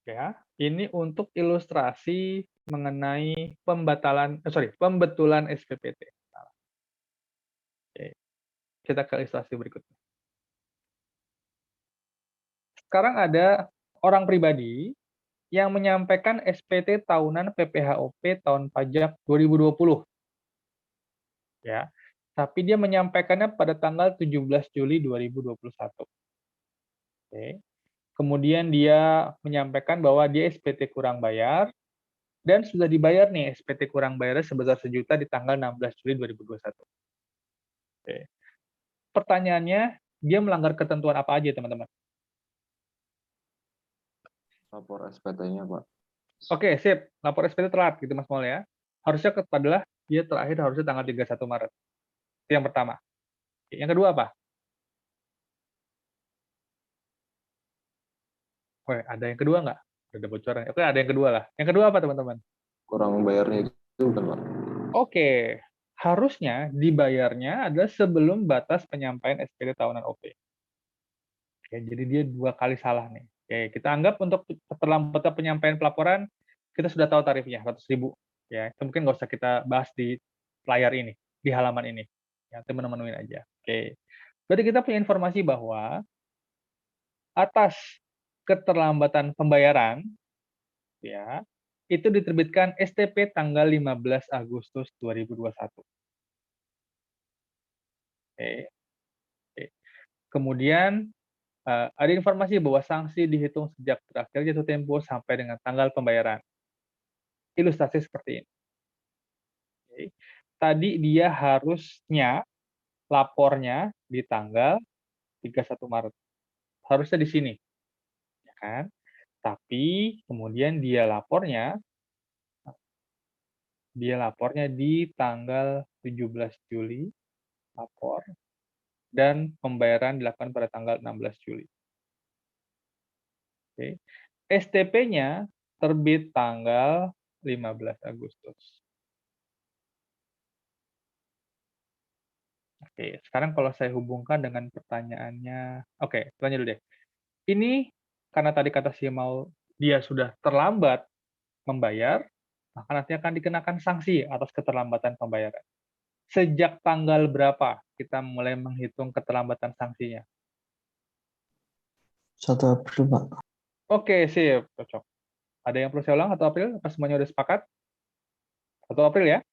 Ya, ini untuk ilustrasi mengenai pembetulan SPPT. Oke, kita ke ilustrasi berikutnya. Sekarang ada orang pribadi yang menyampaikan SPT tahunan PPHOP tahun pajak 2020. Ya, tapi dia menyampaikannya pada tanggal 17 Juli 2021. Oke. Kemudian dia menyampaikan bahwa dia SPT kurang bayar, dan sudah dibayar nih SPT kurang bayarnya sebesar 1 juta di tanggal 16 Juli 2021. Oke. Pertanyaannya, dia melanggar ketentuan apa aja, teman-teman? Lapor SPT-nya, Pak. Oke, sip. Lapor SPT telat gitu, Mas Mol ya. Harusnya adalah dia terakhir harusnya tanggal 31 Maret. Itu yang pertama. Oke, yang kedua apa? Weh, ada yang kedua nggak? Ada bocoran. Oke, ada yang kedua lah. Yang kedua apa, teman-teman? Kurang bayarnya itu bukan, Pak? Oke, harusnya dibayarnya adalah sebelum batas penyampaian SPT tahunan OP. Oke, jadi dia 2 kali salah nih. Oke, kita anggap untuk keterlambatan penyampaian pelaporan, kita sudah tahu tarifnya, 100.000. Ya, itu mungkin nggak usah kita bahas di layar ini, di halaman ini. Ya, teman-teman aja. Oke. Berarti kita punya informasi bahwa atas keterlambatan pembayaran, ya, itu diterbitkan STP tanggal 15 Agustus 2021. Oke. Oke. Kemudian ada informasi bahwa sanksi dihitung sejak terakhir jatuh tempo sampai dengan tanggal pembayaran. Ilustrasi seperti ini. Oke. Tadi dia harusnya lapornya di tanggal 31 Maret. Harusnya di sini, ya kan? Tapi kemudian dia lapornya di tanggal 17 Juli, lapor, dan pembayaran dilakukan pada tanggal 16 Juli. Oke. STP-nya terbit tanggal 15 Agustus. Oke, sekarang kalau saya hubungkan dengan pertanyaannya, oke, tanya dulu deh. Ini karena tadi kata si Mau dia sudah terlambat membayar, maka nanti akan dikenakan sanksi atas keterlambatan pembayaran. Sejak tanggal berapa kita mulai menghitung keterlambatan sanksinya? 1 April, Pak. Oke, sip, cocok. Ada yang perlu saya ulang 1 April? Apa semuanya udah sepakat? 1 April ya?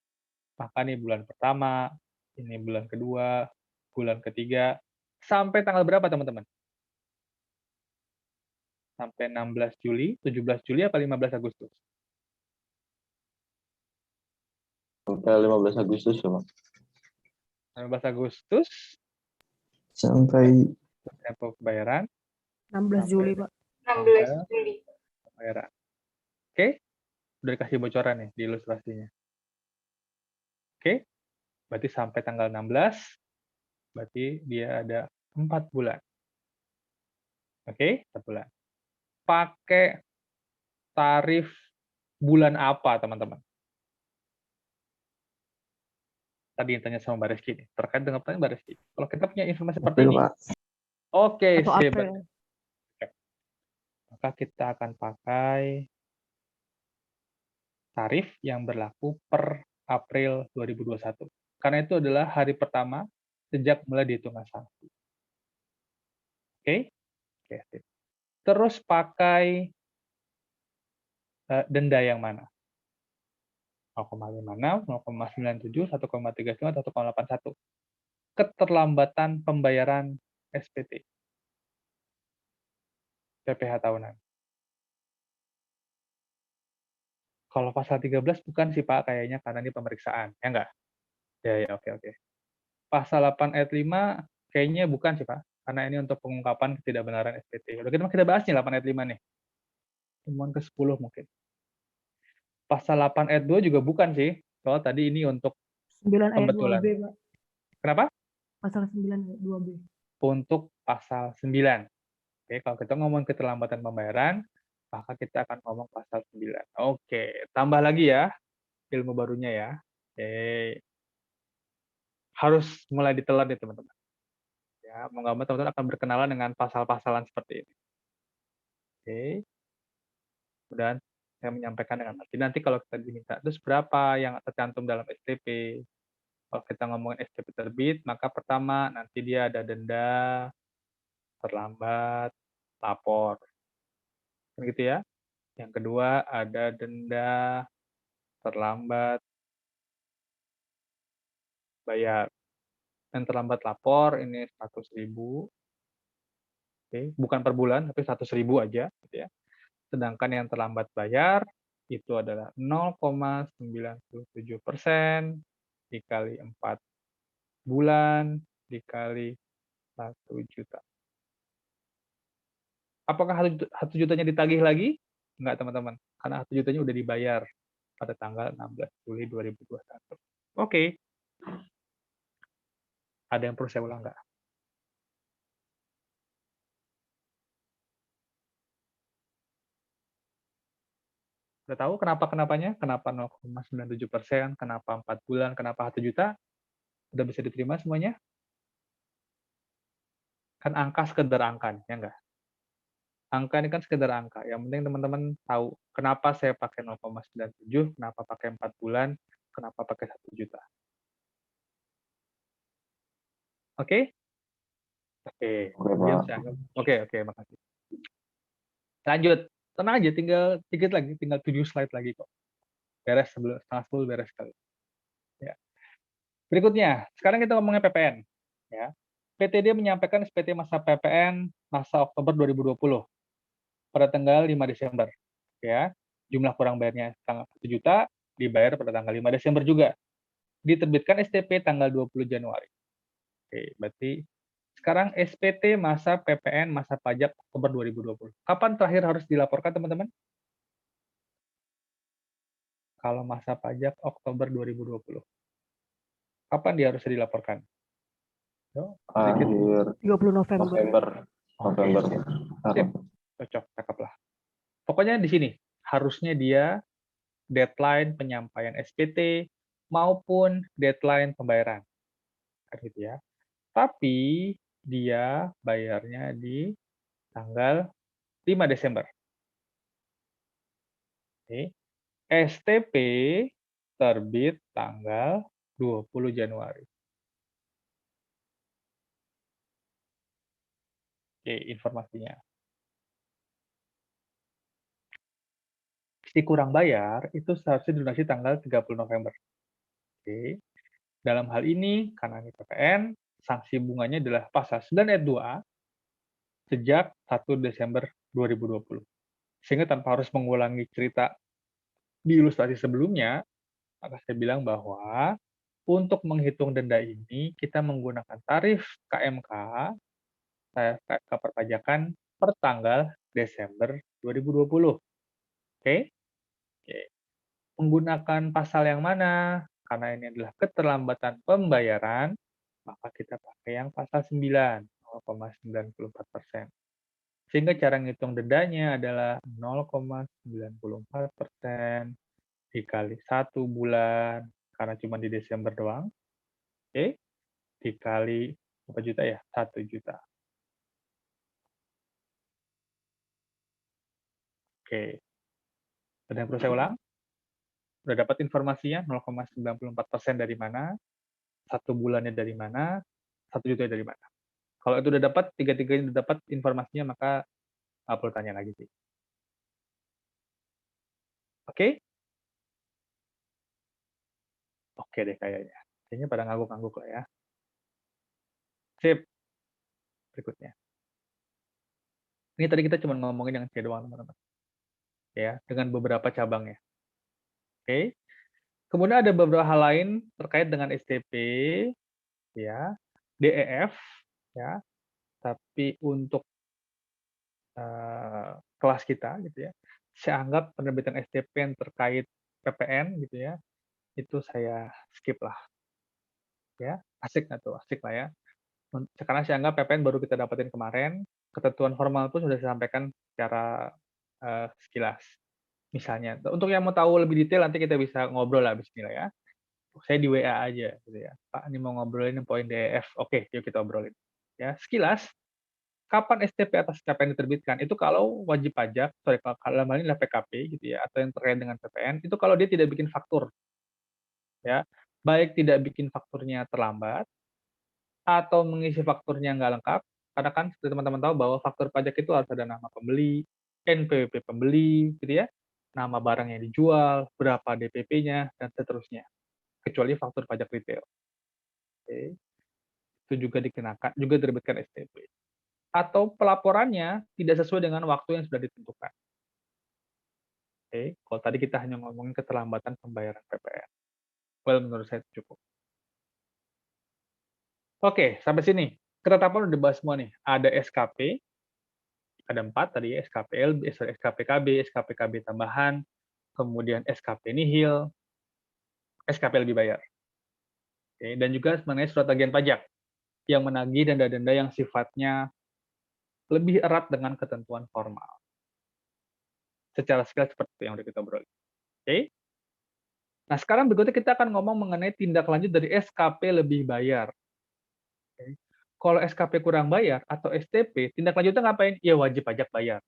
Maka nih bulan pertama, ini bulan kedua, bulan ketiga, sampai tanggal berapa teman-teman? Sampai 16 Juli, 17 Juli, apa 15 Agustus? Sampai 15 Agustus ya, Pak. 15 Agustus, Sampai tempo pembayaran, 16 Juli Pak. 16 Juli. pembayaran. Oke, udah dikasih bocoran nih di ilustrasinya. Oke, berarti sampai tanggal 16, berarti dia ada 4 bulan. Oke, 4 bulan. pakai tarif bulan apa, teman-teman? Tadi yang tanya sama Mbak Reski nih, terkait dengan pertanyaan Mbak Reski. Kalau kita punya informasi seperti April, ini, Pak. oke, Atau sip. April. Maka kita akan pakai tarif yang berlaku per April 2021. Karena itu adalah hari pertama sejak mulai dihitung sanksi. Oke? Oke, sip. Terus pakai denda yang mana? 0,56, 0,97, 1,35, 1,81. Keterlambatan pembayaran SPT. PPh tahunan. Kalau pasal 13 bukan sih Pak, kayaknya karena ini pemeriksaan. Ya enggak? Ya, oke. Pasal 8 ayat 5 kayaknya bukan sih Pak, karena ini untuk pengungkapan ketidakbenaran SPT. Udah kita bahas nih 8 ayat 5 nih. Temuan ke-10 mungkin. Pasal 8 ayat 2 juga bukan sih, soal tadi ini untuk 9 ayat pembetulan. 2B, Pak. Kenapa? Pasal 9 ayat 2B. Untuk pasal 9. Oke, kalau kita ngomong keterlambatan pembayaran, maka kita akan ngomong pasal 9. Oke, tambah lagi ya ilmu barunya ya. Oke. Harus mulai ditelan nih teman-teman. Ya, mau nggak mau teman-teman akan berkenalan dengan pasal-pasalan seperti ini. Oke. Kemudian saya menyampaikan dengan nanti kalau kita diminta, terus berapa yang tercantum dalam STP? Kalau kita ngomongin STP terbit, maka pertama nanti dia ada denda, terlambat, lapor. Begitu ya. Yang kedua ada denda, terlambat, bayar. Yang terlambat lapor ini 100.000. Oke, bukan per bulan, tapi 100.000 aja. Gitu ya. Sedangkan yang terlambat bayar itu adalah 0,97% dikali 4 bulan dikali 1 juta. Apakah 1 jutanya ditagih lagi? Enggak, teman-teman. Karena 1 jutanya udah dibayar pada tanggal 16 Juli 2021. Oke. Ada yang perlu saya ulang nggak? Udah tahu kenapanya? Kenapa 0,97%, kenapa 4 bulan, kenapa 1 juta? Udah bisa diterima semuanya? Kan angka sekedar angka, ya enggak? Angka ini kan sekedar angka. Yang penting teman-teman tahu kenapa saya pakai 0,97, kenapa pakai 4 bulan, kenapa pakai 1 juta. Oke? Oke. Oke, makasih. Lanjut. Tenang aja, tinggal dikit lagi, tinggal 7 slide lagi kok. Beres sebelum setengah 10 beres sekali. Ya. Berikutnya, sekarang kita ngomongin PPN. Ya. PTD menyampaikan SPT masa PPN masa Oktober 2020 pada tanggal 5 Desember. Ya. Jumlah kurang bayarnya tanggal 1 juta, dibayar pada tanggal 5 Desember juga. Diterbitkan STP tanggal 20 Januari. Oke, berarti sekarang SPT masa PPN masa pajak Oktober 2020. Kapan terakhir harus dilaporkan, teman-teman? Kalau masa pajak Oktober 2020. Kapan dia harus dilaporkan? Akhir 30 November. November. Sip. Cocok, cakep lah. Pokoknya di sini harusnya dia deadline penyampaian SPT maupun deadline pembayaran. Kan gitu ya. Tapi dia bayarnya di tanggal 5 Desember. Oke. STP terbit tanggal 20 Januari. Oke, informasinya. Si kurang bayar itu seharusnya dilunasi tanggal 30 November. Oke. Dalam hal ini, karena ini PPN, sanksi bunganya adalah pasal 9 ayat 2 sejak 1 Desember 2020. Sehingga tanpa harus mengulangi cerita di ilustrasi sebelumnya, maka saya bilang bahwa untuk menghitung denda ini, kita menggunakan tarif KMK, KMK perpajakan per tanggal Desember 2020. Oke? Oke. Menggunakan pasal yang mana? Karena ini adalah keterlambatan pembayaran, maka kita pakai yang pasal 9, 0,94%. Sehingga cara ngitung dendanya adalah 0,94% dikali 1 bulan, karena cuma di Desember doang, oke, dikali berapa juta ya? 1 juta. Oke. Ada yang perlu saya ulang? Udah dapat informasinya 0,94% dari mana, 1 bulannya dari mana, 1 juta dari mana. Kalau itu udah dapat, tiga-tiganya udah dapat informasinya, maka nggak perlu tanya lagi sih. Oke? Oke deh kayaknya. Kayaknya pada ngangguk-ngangguk lah ya. Sip. Berikutnya. Ini tadi kita cuma ngomongin yang C doang, teman-teman. Ya, dengan beberapa cabangnya. Oke. Kemudian ada beberapa hal lain terkait dengan STP, ya, DEF, ya. Tapi untuk kelas kita, gitu ya, saya anggap penerbitan STP yang terkait PPN, gitu ya, itu saya skip lah. Ya, asik nggak tuh? Asik lah ya. Sekarang saya anggap PPN baru kita dapetin kemarin, ketentuan formal pun sudah disampaikan secara sekilas. Misalnya, untuk yang mau tahu lebih detail nanti kita bisa ngobrol lah abis ini lah ya. Saya di WA aja gitu ya. Pak, ini mau ngobrolin poin DEF. Oke, yuk kita obrolin. Ya, sekilas, kapan STP atas PPN diterbitkan? Itu kalau wajib pajak, kalau dalam hal ini adalah PKP gitu ya, atau yang terkait dengan PPN, itu kalau dia tidak bikin faktur. Ya, baik tidak bikin fakturnya terlambat, atau mengisi fakturnya nggak lengkap, karena kan seperti teman-teman tahu bahwa faktur pajak itu harus ada nama pembeli, NPWP pembeli, gitu ya, nama barang yang dijual, berapa DPP-nya, dan seterusnya. Kecuali faktur pajak retail. Oke. Itu juga dikenakan, juga diterbitkan STP. Atau pelaporannya tidak sesuai dengan waktu yang sudah ditentukan. Oke. Kalau tadi kita hanya ngomongin keterlambatan pembayaran PPN. Well, menurut saya itu cukup. Oke, sampai sini. Ketetapan udah dibahas semua nih. Ada SKP, ada 4 tadi ya, SKPLB, SKPKB, SKPKB tambahan, kemudian SKP nihil, SKP lebih bayar. Oke, dan juga mengenai surat tagihan pajak yang menagih denda-denda yang sifatnya lebih erat dengan ketentuan formal. Secara sekilas seperti itu yang udah kita obrolin. Oke. Nah, sekarang berikutnya kita akan ngomong mengenai tindak lanjut dari SKP lebih bayar. Oke. Kalau SKP kurang bayar atau STP, tindak lanjutnya ngapain? Ya wajib pajak bayar.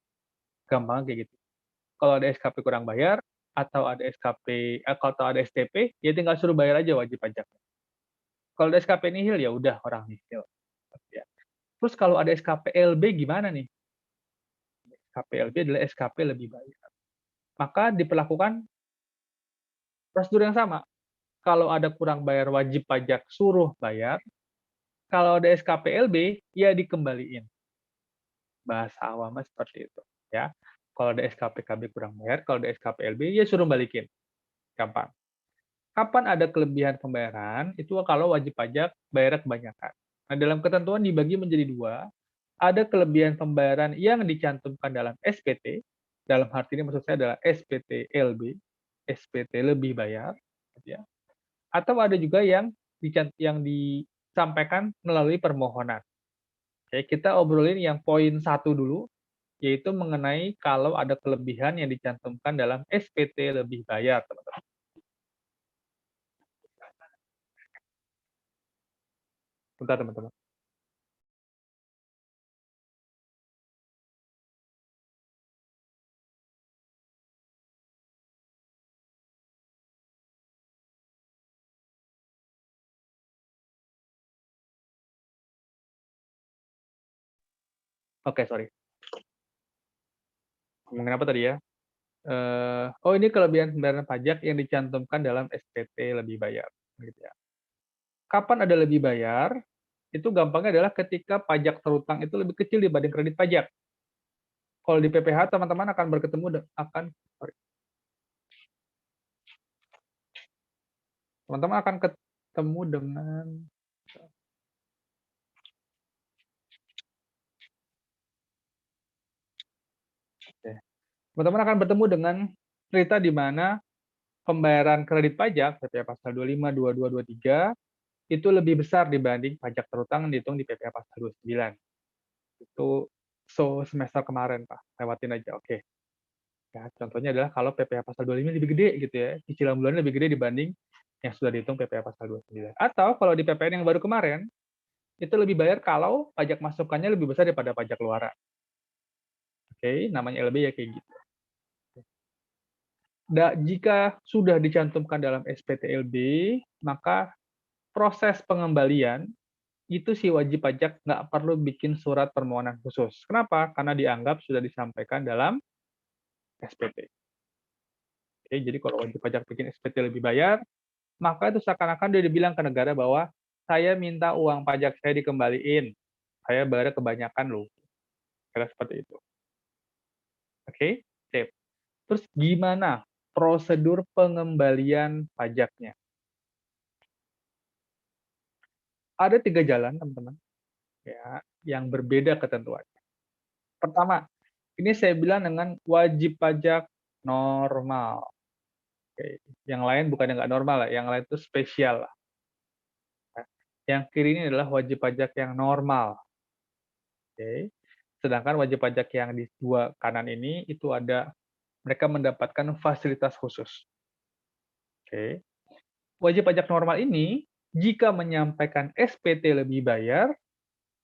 Gampang kayak gitu. Kalau ada SKP kurang bayar, atau ada atau ada STP, ya tinggal suruh bayar aja wajib pajak. Kalau ada SKP nihil, ya udah orang nihil. Ya. Terus kalau ada SKPLB gimana nih? SKPLB adalah SKP lebih bayar. Maka diperlakukan prosedur yang sama. Kalau ada kurang bayar wajib pajak suruh bayar. Kalau ada SKPLB, ya dikembaliin. Bahasa awamnya seperti itu. Ya. Kalau ada SKPKB kurang bayar, kalau ada SKPLB, ya suruh balikin. Gampang. Kapan ada kelebihan pembayaran? Itu kalau wajib pajak bayar kebanyakan. Nah, dalam ketentuan dibagi menjadi 2. Ada kelebihan pembayaran yang dicantumkan dalam SPT. Dalam arti ini maksud saya adalah SPT LB, SPT lebih bayar. Ya. Atau ada juga yang disampaikan melalui permohonan. Oke, kita obrolin yang poin 1 dulu, yaitu mengenai kalau ada kelebihan yang dicantumkan dalam SPT lebih bayar, teman-teman. Bentar, teman-teman. Oke, sorry. Ngomongin apa tadi ya? Ini kelebihan pembayaran pajak yang dicantumkan dalam SPT lebih bayar. Gitu ya. Kapan ada lebih bayar? Itu gampangnya adalah ketika pajak terutang itu lebih kecil dibanding kredit pajak. Kalau di PPH teman-teman akan teman-teman akan ketemu dengan teman-teman akan bertemu dengan cerita di mana pembayaran kredit pajak PPh pasal 25, 22, 23 itu lebih besar dibanding pajak terutang dihitung di PPh pasal 29. Itu semester kemarin, Pak, lewatin aja, oke. Ya, contohnya adalah kalau PPh pasal 25 lebih gede gitu ya, cicilan bulannya lebih gede dibanding yang sudah dihitung PPh pasal 29. Atau kalau di PPN yang baru kemarin, itu lebih bayar kalau pajak masukannya lebih besar daripada pajak keluaran. Oke, namanya LB ya kayak gitu. Jika sudah dicantumkan dalam SPT-LB, maka proses pengembalian itu si wajib pajak nggak perlu bikin surat permohonan khusus. Kenapa? Karena dianggap sudah disampaikan dalam SPT. Oke, jadi kalau wajib pajak bikin SPT lebih bayar, maka itu seakan-akan dia dibilang ke negara bahwa saya minta uang pajak saya dikembaliin. Saya bayar kebanyakan loh. Kira seperti itu. Oke, sip. Terus gimana prosedur pengembalian pajaknya? Ada 3 jalan, teman-teman, ya, yang berbeda ketentuannya. Pertama, ini saya bilang dengan wajib pajak normal. Oke, yang lain bukan yang nggak normal lah, yang lain itu spesial lah. Yang kiri ini adalah wajib pajak yang normal. Oke. Sedangkan wajib pajak yang di dua kanan ini itu ada mereka mendapatkan fasilitas khusus. Oke. Wajib pajak normal ini jika menyampaikan SPT lebih bayar,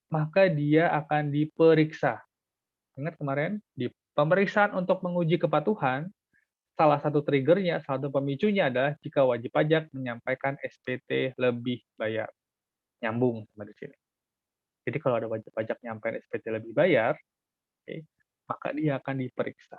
maka dia akan diperiksa. Ingat kemarin di pemeriksaan untuk menguji kepatuhan, salah satu triggernya, salah satu pemicunya adalah jika wajib pajak menyampaikan SPT lebih bayar. Nyambung sama di sini. Jadi kalau ada wajib pajak nyampein SPT lebih bayar, oke, maka dia akan diperiksa.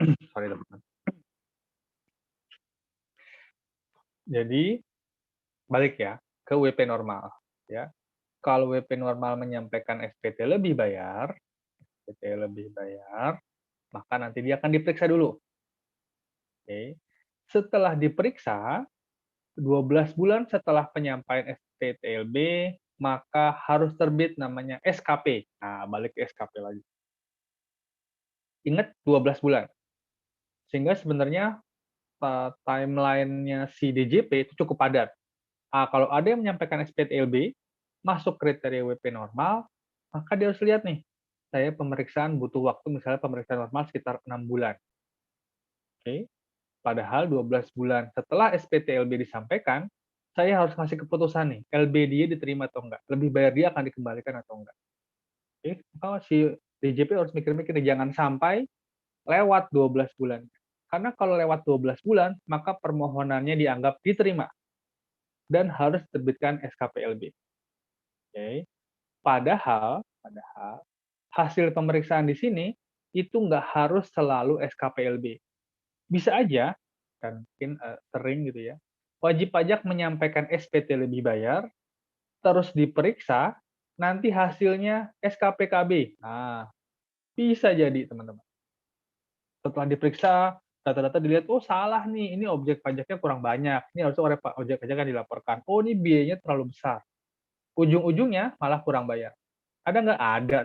Sorry teman-teman. Jadi balik ya ke WP normal ya. Kalau WP normal menyampaikan SPT lebih bayar, maka nanti dia akan diperiksa dulu. Oke. Setelah diperiksa, 12 bulan setelah penyampaian SPT-LB, maka harus terbit namanya SKP. Nah, balik ke SKP lagi. Ingat 12 bulan. Sehingga sebenarnya timeline-nya si DJP itu cukup padat. Kalau ada yang menyampaikan SPT-LB, masuk kriteria WP normal, maka dia harus lihat nih, saya pemeriksaan butuh waktu, misalnya pemeriksaan normal sekitar 6 bulan. Oke. Padahal 12 bulan setelah SPT-LB disampaikan, saya harus ngasih keputusan nih, LB dia diterima atau enggak, lebih bayar dia akan dikembalikan atau enggak. Oke, maka si DJP harus mikir-mikir, jangan sampai lewat 12 bulan. Karena kalau lewat 12 bulan, maka permohonannya dianggap diterima dan harus terbitkan SKP-LB. Oke. Padahal hasil pemeriksaan di sini itu nggak harus selalu SKP-LB. Bisa aja, dan mungkin sering gitu ya, wajib pajak menyampaikan SPT lebih bayar, terus diperiksa, nanti hasilnya SKPKB. Nah, bisa jadi teman-teman. Setelah diperiksa, data-data dilihat, oh salah nih, ini objek pajaknya kurang banyak. Ini harusnya oleh objek pajak yang dilaporkan. Oh, ini biayanya terlalu besar. Ujung-ujungnya malah kurang bayar. Ada nggak? Ada.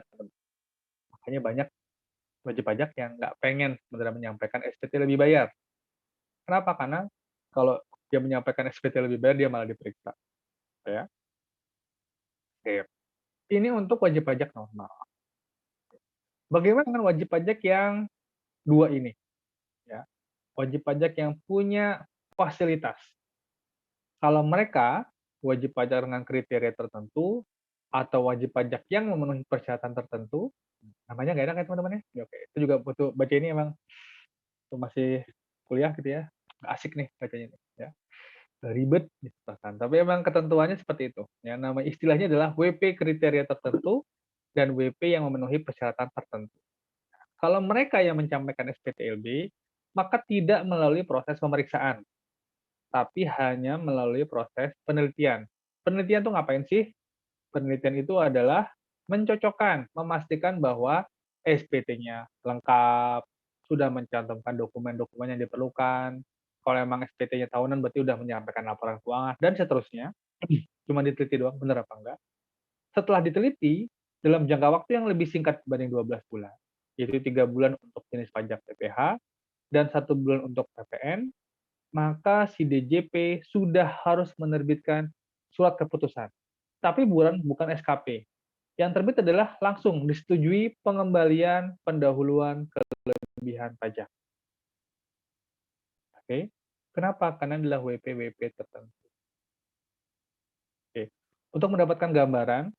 Makanya banyak wajib pajak yang nggak pengen sebenarnya menyampaikan SPT lebih bayar. Kenapa? Karena kalau dia menyampaikan SPT lebih bayar, dia malah diperiksa. Ya. Oke. Ini untuk wajib pajak normal. Bagaimana dengan wajib pajak yang dua ini? Ya. Wajib pajak yang punya fasilitas. Kalau mereka wajib pajak dengan kriteria tertentu, atau wajib pajak yang memenuhi persyaratan tertentu, namanya nggak enak ya teman-teman ya? Ya, oke, itu juga butuh baca ini emang tuh masih kuliah gitu ya, nggak asik nih bacanya nih, ya. Ribet gitu bahkan, tapi emang ketentuannya seperti itu. Yang nama istilahnya adalah WP kriteria tertentu dan WP yang memenuhi persyaratan tertentu. Kalau mereka yang menyampaikan SPTLB, maka tidak melalui proses pemeriksaan, tapi hanya melalui proses penelitian. Penelitian itu ngapain sih? Penelitian itu adalah mencocokkan, memastikan bahwa SPT-nya lengkap, sudah mencantumkan dokumen-dokumen yang diperlukan. Kalau emang SPT-nya tahunan berarti sudah menyampaikan laporan keuangan dan seterusnya. Cuma diteliti doang, benar apa enggak? Setelah diteliti, dalam jangka waktu yang lebih singkat dibanding 12 bulan, yaitu 3 bulan untuk jenis pajak PPh dan 1 bulan untuk PPN, maka si DJP sudah harus menerbitkan surat keputusan. Tapi bukan SKP. Yang terbit adalah langsung disetujui pengembalian pendahuluan kelebihan pajak. Oke. Kenapa? Karena adalah WP-WP tertentu. Oke. Untuk mendapatkan gambaran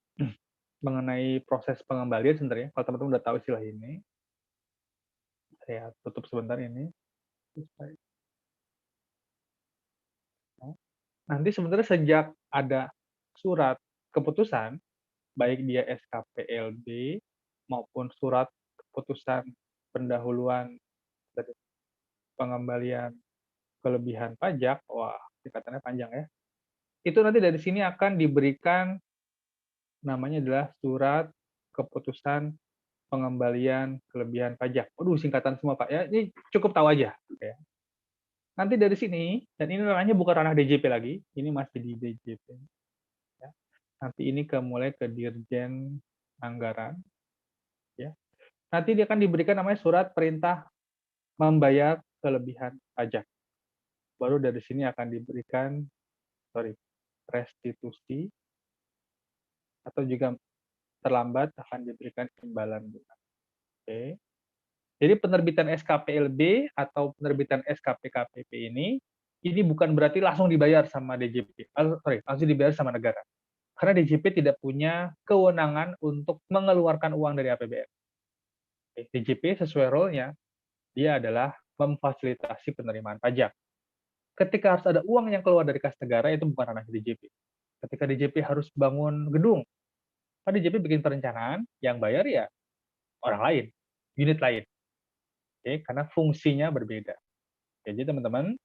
mengenai proses pengembalian sebenarnya, kalau teman-teman udah tahu istilah ini, saya tutup sebentar ini. Nanti sebenarnya sejak ada surat keputusan, baik dia SKPLB maupun surat keputusan pendahuluan dari pengembalian kelebihan pajak, wah singkatannya panjang ya. Itu nanti dari sini akan diberikan namanya adalah surat keputusan pengembalian kelebihan pajak. Waduh, singkatan semua Pak ya. Ini cukup tahu aja. Ya. Nanti dari sini, dan ini ranahnya bukan ranah DJP lagi, ini masih di DJP. Ya. Nanti ini mulai ke Dirjen Anggaran. Ya. Nanti dia akan diberikan namanya surat perintah membayar kelebihan pajak. Baru dari sini akan diberikan, restitusi, atau juga terlambat akan diberikan imbalan bunga. Oke. Jadi penerbitan SKPLB atau penerbitan SKPKPP ini bukan berarti langsung dibayar sama DJP. Langsung dibayar sama negara. Karena DJP tidak punya kewenangan untuk mengeluarkan uang dari APBN. DJP sesuai role-nya, dia adalah memfasilitasi penerimaan pajak. Ketika harus ada uang yang keluar dari kas negara, itu bukan ranah DJP. Ketika DJP harus bangun gedung, kan DJP bikin perencanaan, yang bayar ya orang lain, unit lain. Oke, karena fungsinya berbeda. Jadi teman-teman,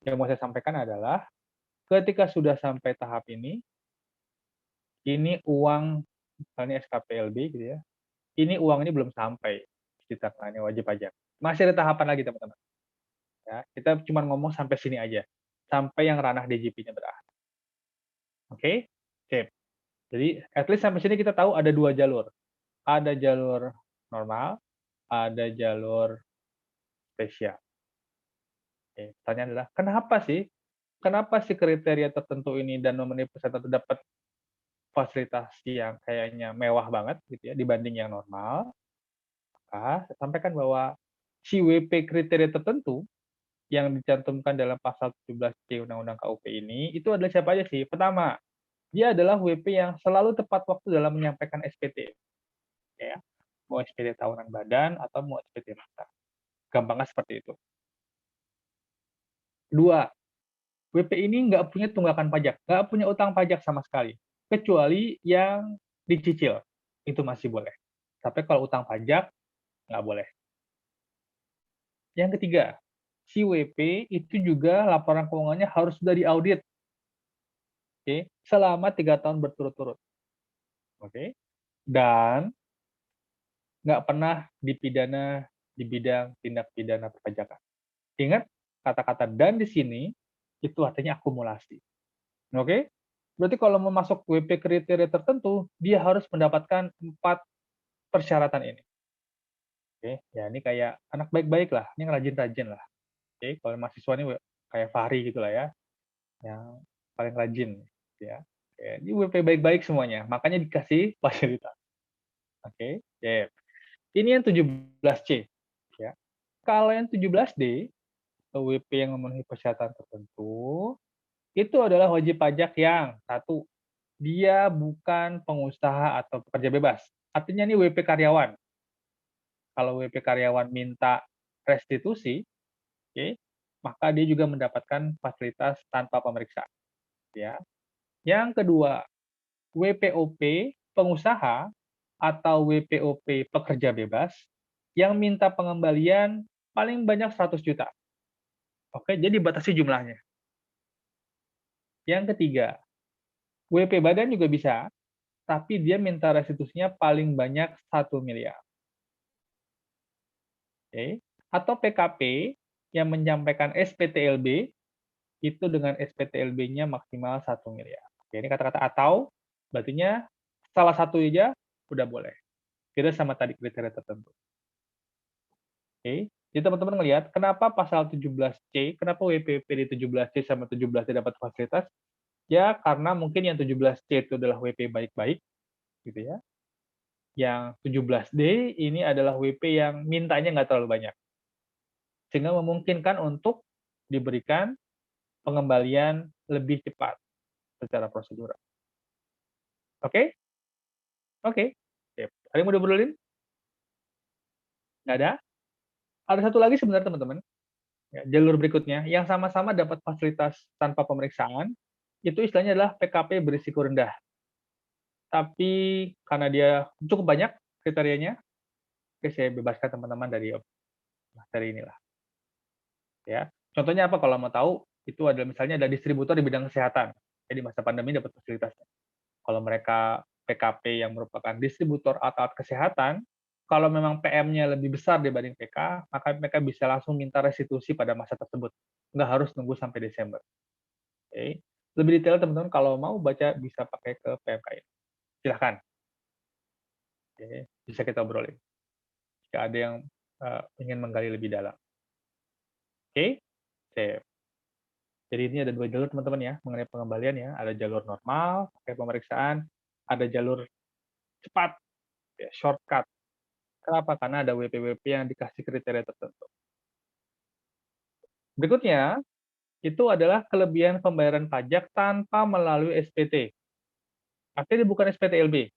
yang mau saya sampaikan adalah ketika sudah sampai tahap ini uang, misalnya SKPLB gitu ya, ini uang ini belum sampai di tangannya wajib pajak. Masih ada tahapan lagi teman-teman. Ya, kita cuma ngomong sampai sini aja, sampai yang ranah DJP-nya berakhir. Oke? Oke. Jadi at least sampai sini kita tahu ada 2 jalur. Ada jalur normal, ada jalur spesial. Oke, pertanyaan adalah, kenapa sih kriteria tertentu ini dan memenuhi persyaratan dapat fasilitas yang kayaknya mewah banget gitu ya dibanding yang normal? Maka saya sampaikan bahwa si WP kriteria tertentu yang dicantumkan dalam pasal 17C Undang-Undang KUP ini itu adalah siapa aja sih? Pertama, dia adalah WP yang selalu tepat waktu dalam menyampaikan SPT. Ya, mau SPT tahunan badan atau mau SPT masa. Gampangnya seperti itu. 2, WP ini nggak punya tunggakan pajak, nggak punya utang pajak sama sekali, kecuali yang dicicil, itu masih boleh. Tapi kalau utang pajak, nggak boleh. Yang ketiga, si WP itu juga laporan keuangannya harus sudah diaudit, oke, selama 3 tahun berturut-turut, oke, dan nggak pernah dipidana di bidang tindak pidana perpajakan. Ingat, kata-kata "dan" di sini itu artinya akumulasi. Oke? Berarti kalau mau masuk WP kriteria tertentu, dia harus mendapatkan 4 persyaratan ini. Oke, ya ini kayak anak baik-baik lah, ini rajin-rajin lah. Oke, kalau mahasiswa ini kayak Fahri gitu lah ya, yang paling rajin ya. Oke, ini WP baik-baik semuanya, makanya dikasih fasilitas. Oke, ya. Ini yang 17C ya. Kalau yang 17D, WP yang memenuhi persyaratan tertentu, itu adalah wajib pajak yang 1, dia bukan pengusaha atau pekerja bebas. Artinya ini WP karyawan. Kalau WP karyawan minta restitusi, oke, maka dia juga mendapatkan fasilitas tanpa pemeriksaan. Ya. Yang kedua, WPOP pengusaha atau WPOP pekerja bebas yang minta pengembalian paling banyak 100 juta. Oke, jadi batasi jumlahnya. Yang ketiga, WP badan juga bisa, tapi dia minta restitusinya paling banyak 1 miliar. Oke. Atau PKP yang menyampaikan SPTLB itu dengan SPTLB-nya maksimal 1 miliar. Oke, ini kata-kata atau, berartinya salah satu aja udah boleh. Kita sama tadi kriteria tertentu. Oke, jadi teman-teman ngelihat kenapa pasal 17C, kenapa WPP di 17C sama 17D dapat fasilitas? Ya, karena mungkin yang 17C itu adalah WP baik-baik, gitu ya. Yang 17D ini adalah WP yang mintanya nggak terlalu banyak. Sehingga memungkinkan untuk diberikan pengembalian lebih cepat secara prosedural. Oke? Oke. Sip. Ada yang mau diobrolin? Nggak ada? Ada satu lagi sebenarnya teman-teman. Ya, jalur berikutnya yang sama-sama dapat fasilitas tanpa pemeriksaan, itu istilahnya adalah PKP berisiko rendah. Tapi karena dia cukup banyak kriterianya, oke, saya bebaskan teman-teman dari inilah. Ya, contohnya apa kalau mau tahu? Itu adalah misalnya ada distributor di bidang kesehatan. Jadi masa pandemi dapat fasilitasnya. Kalau mereka PKP yang merupakan distributor alat kesehatan, kalau memang PM-nya lebih besar dibanding PK, maka mereka bisa langsung minta restitusi pada masa tersebut. Nggak harus nunggu sampai Desember. Oke. Lebih detail teman-teman kalau mau baca bisa pakai ke PMKI. Silahkan. Oke. Bisa kita obrolin. Jika ada yang ingin menggali lebih dalam. Oke. Sip. Jadi ini ada 2 jalur teman-teman ya, mengenai pengembalian ya. Ada jalur normal, pakai pemeriksaan, ada jalur cepat, ya, shortcut. Kenapa? Karena ada WP-WP yang dikasih kriteria tertentu. Berikutnya, itu adalah kelebihan pembayaran pajak tanpa melalui SPT. Artinya bukan SPTLB.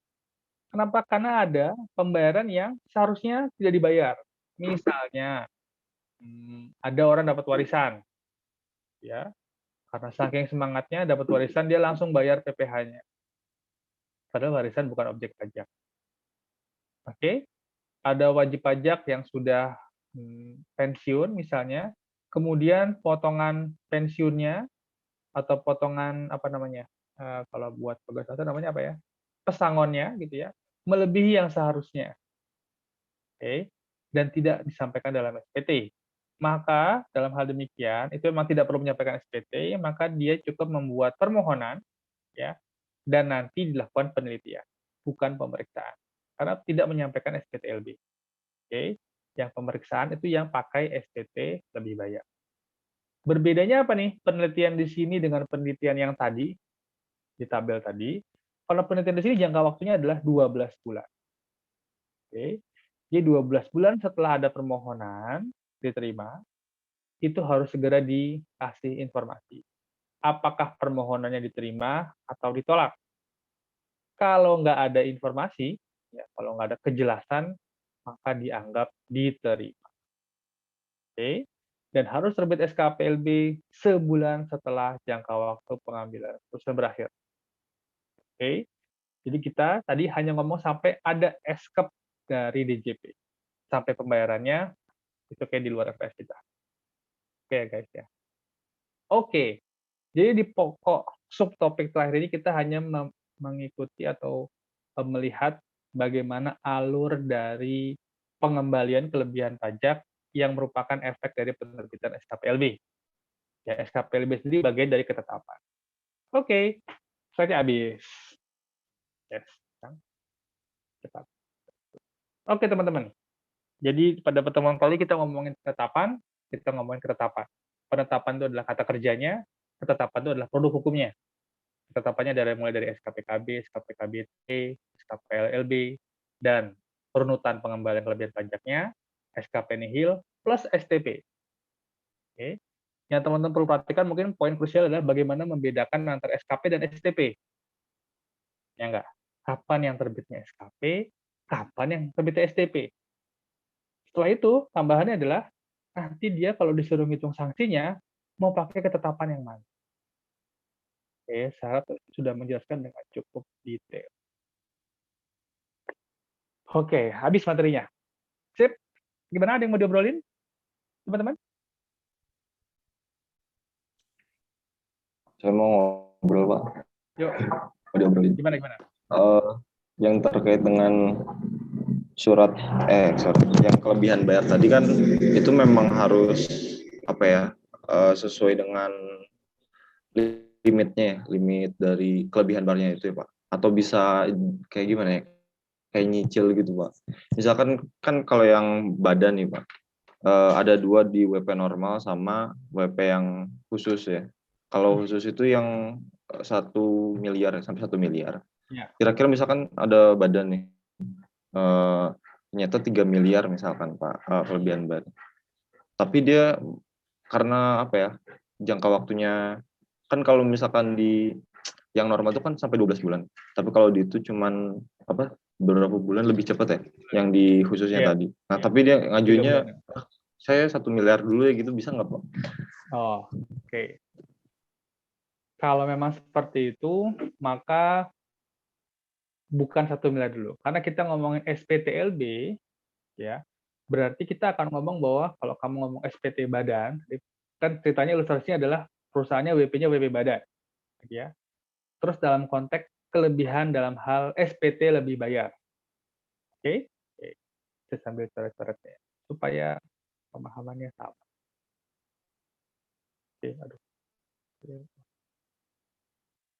Kenapa? Karena ada pembayaran yang seharusnya tidak dibayar. Misalnya, ada orang dapat warisan, ya, karena saking semangatnya dapat warisan, dia langsung bayar PPh-nya. Padahal warisan bukan objek pajak. Oke? Ada wajib pajak yang sudah pensiun misalnya, kemudian potongan pensiunnya atau potongan apa namanya, kalau buat pegawai swasta namanya apa ya, pesangonnya gitu ya, melebihi yang seharusnya. Oke? Dan tidak disampaikan dalam SPT. Maka dalam hal demikian itu memang tidak perlu menyampaikan SPT, maka dia cukup membuat permohonan ya, dan nanti dilakukan penelitian, bukan pemeriksaan. Karena tidak menyampaikan SPTLB. Oke? Yang pemeriksaan itu yang pakai SPT lebih banyak. Berbedanya apa nih penelitian di sini dengan penelitian yang tadi, di tabel tadi? Kalau penelitian di sini jangka waktunya adalah 12 bulan. Oke? Jadi 12 bulan setelah ada permohonan diterima, itu harus segera dikasih informasi. Apakah permohonannya diterima atau ditolak? Kalau nggak ada informasi, ya, kalau nggak ada kejelasan, maka dianggap diterima. Oke? Dan harus terbit SKPLB sebulan setelah jangka waktu pengambilan keputusan berakhir. Oke? Jadi kita tadi hanya ngomong sampai ada SKEP dari DJP. Sampai pembayarannya, itu kayak di luar FPS kita. Oke guys ya. Oke, jadi di pokok subtopik terakhir ini kita hanya mengikuti atau melihat bagaimana alur dari pengembalian kelebihan pajak yang merupakan efek dari penerbitan SKPLB. Ya, SKPLB sendiri bagian dari ketetapan. Oke, slide-nya habis. Yes, cepat. Oke teman-teman, jadi pada pertemuan kali kita ngomongin ketetapan, Penetapan itu adalah kata kerjanya, ketetapan itu adalah produk hukumnya. Ketetapannya mulai dari SKPKB, SKPKBT, SKPLLB, dan perunutan pengembalian kelebihan pajaknya, SKP nihil, plus STP. Oke. Yang teman-teman perlu perhatikan mungkin poin krusial adalah bagaimana membedakan antara SKP dan STP. Ya enggak? Kapan yang terbitnya SKP, kapan yang terbitnya SDP. Setelah itu, tambahannya adalah nanti dia kalau disuruh ngitung sanksinya, mau pakai ketetapan yang mana. Oke, saya sudah menjelaskan dengan cukup detail. Oke, habis materinya. Sip. Gimana, ada yang mau diobrolin, teman-teman? Saya mau ngobrol, Pak. Yuk, Mau diobrolin. gimana? Yang terkait dengan surat yang kelebihan bayar tadi kan itu memang harus apa ya, sesuai dengan limitnya, limit dari kelebihan bayarnya itu ya, Pak. Atau bisa kayak gimana ya? Kayak nyicil gitu, Pak. Misalkan kan kalau yang badan nih, Pak, ada 2 di WP normal sama WP yang khusus ya. Kalau khusus itu yang 1 miliar sampai 1 miliar. Ya. Kira-kira misalkan ada badan nih, ternyata 3 miliar misalkan, Pak, kelebihan badan. Tapi dia karena apa ya, jangka waktunya kan kalau misalkan di yang normal itu kan sampai 12 bulan. Tapi kalau di itu cuman beberapa bulan lebih cepat ya, yang di khususnya Iya. tadi. Nah, tapi dia 3 ngajuinnya, bulan. saya 1 miliar dulu ya gitu, bisa nggak, Pak? Oh, oke. Kalau memang seperti itu, maka bukan 1 miliar dulu. Karena kita ngomongin SPTLB, ya, berarti kita akan ngomong bahwa kalau kamu ngomong SPT badan, kan ceritanya ilustrasinya adalah perusahaannya WP-nya WP badan, ya. Terus dalam konteks kelebihan dalam hal SPT lebih bayar. Oke? Oke. Saya sambil coret-coretnya supaya pemahamannya sama. Oke, aduh.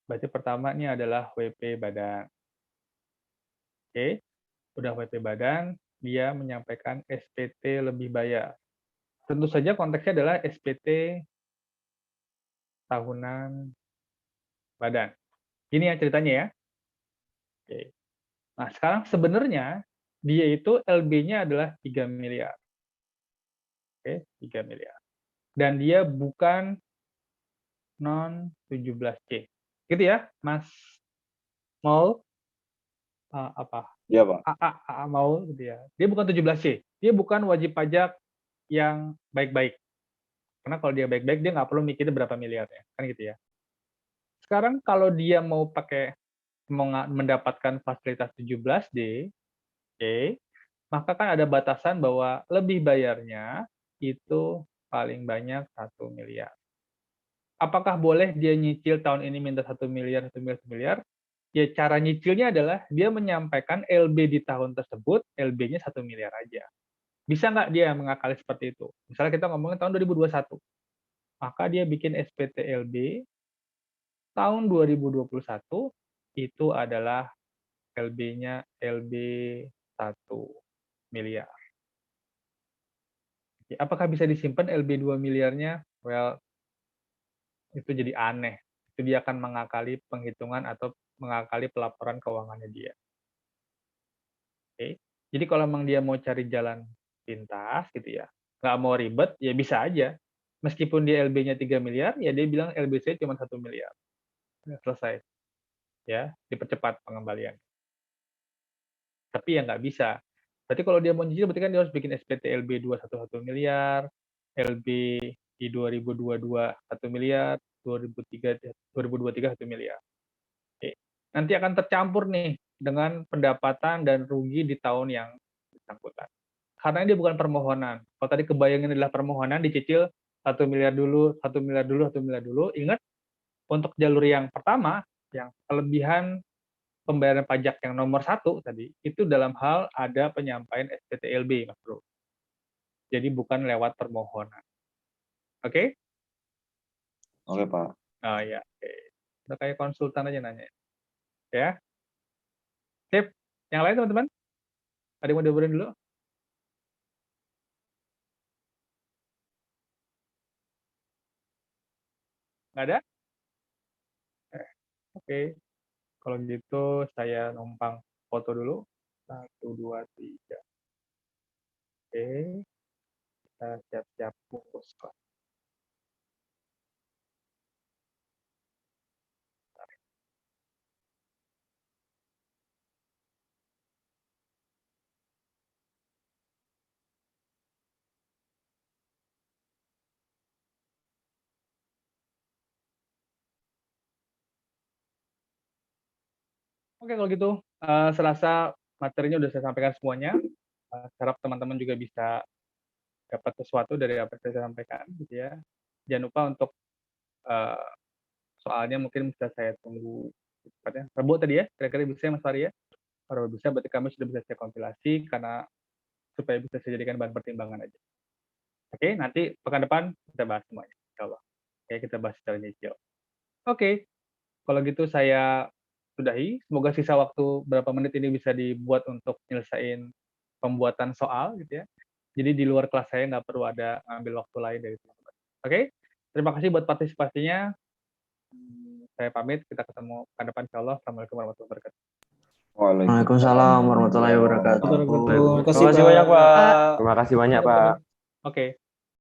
Berarti pertama ini adalah WP badan. Oke, udah WP badan, dia menyampaikan SPT lebih bayar. Tentu saja konteksnya adalah SPT tahunan badan. Ini ya ceritanya ya. Oke. Nah, sekarang sebenarnya dia itu LB-nya adalah 3 miliar. Oke, 3 miliar. Dan dia bukan non 17C. Gitu ya, Mas Maul? Apa? Iya, Pak. Maul gitu ya. Dia bukan 17C. Dia bukan wajib pajak yang baik-baik. Karena kalau dia baik-baik, dia nggak perlu mikirin berapa miliarnya. Kan gitu ya. Sekarang kalau dia mau mendapatkan fasilitas 17D, oke, maka kan ada batasan bahwa lebih bayarnya itu paling banyak 1 miliar. Apakah boleh dia nyicil tahun ini minta 1 miliar, 1 miliar, 1 miliar? Ya cara nyicilnya adalah dia menyampaikan LB di tahun tersebut, LB-nya 1 miliar aja. Bisa nggak dia mengakali seperti itu? Misalnya kita ngomongin tahun 2021, maka dia bikin SPT LB tahun 2021 itu adalah LB-nya LB 1 miliar. Apakah bisa disimpan LB 2 miliarnya? Well, itu jadi aneh. Itu dia akan mengakali penghitungan atau mengakali pelaporan keuangannya dia. Oke. Jadi kalau memang dia mau cari jalan pintas gitu ya, nggak mau ribet, ya bisa aja. Meskipun dia LB-nya 3 miliar, ya dia bilang LB saya cuma 1 miliar. Selesai. Ya, dipercepat pengembalian. Tapi ya nggak bisa. Berarti kalau dia mau nyicil, berarti kan dia harus bikin SPT LB 211 miliar, LB di 2022 1 miliar, 2023 1 miliar. Oke. Nanti akan tercampur nih dengan pendapatan dan rugi di tahun yang bersangkutan. Karena dia bukan permohonan. Kalau tadi kebayangin adalah permohonan dicicil 1 miliar dulu, 1 miliar dulu, 1 miliar dulu. Ingat, untuk jalur yang pertama, yang kelebihan pembayaran pajak yang nomor 1 tadi, itu dalam hal ada penyampaian SPTLB, Mas Bro. Jadi bukan lewat permohonan. Oke? Oke, Pak. Oh ya, oke. Udah kayak konsultan aja nanya. Ya. Sip. Yang lain teman-teman? Ada yang mau diobrolin dulu? Nggak ada? Oke. Kalau gitu saya numpang foto dulu. 1, 2, 3. Oke. Kita siap-siap bungkus. Oke kalau gitu, serasa materinya udah saya sampaikan semuanya. Harap teman-teman juga bisa dapat sesuatu dari apa yang saya sampaikan gitu ya. Jangan lupa untuk soalnya mungkin bisa saya tunggu cepatnya. Rabu tadi ya, kira-kira bisa ya Mas Fahri ya? Kalau bisa berarti kami sudah bisa saya kompilasi karena supaya bisa saya jadikan bahan pertimbangan aja. Oke, nanti pekan depan kita bahas semuanya, insyaallah. Oke, kita bahas secara detail. Oke, kalau gitu saya sudahi. Semoga sisa waktu berapa menit ini bisa dibuat untuk nyelesain pembuatan soal gitu ya. Jadi di luar kelas saya nggak perlu ada ngambil waktu lain dari teman-teman. Oke, terima kasih buat partisipasinya. Saya pamit, kita ketemu pekan depan insyaallah. Assalamualaikum warahmatullahi wabarakatuh. Waalaikumsalam warahmatullahi wabarakatuh. Terima kasih Terima kasih Pak. banyak, Pak. Terima kasih banyak, Pak. Oke.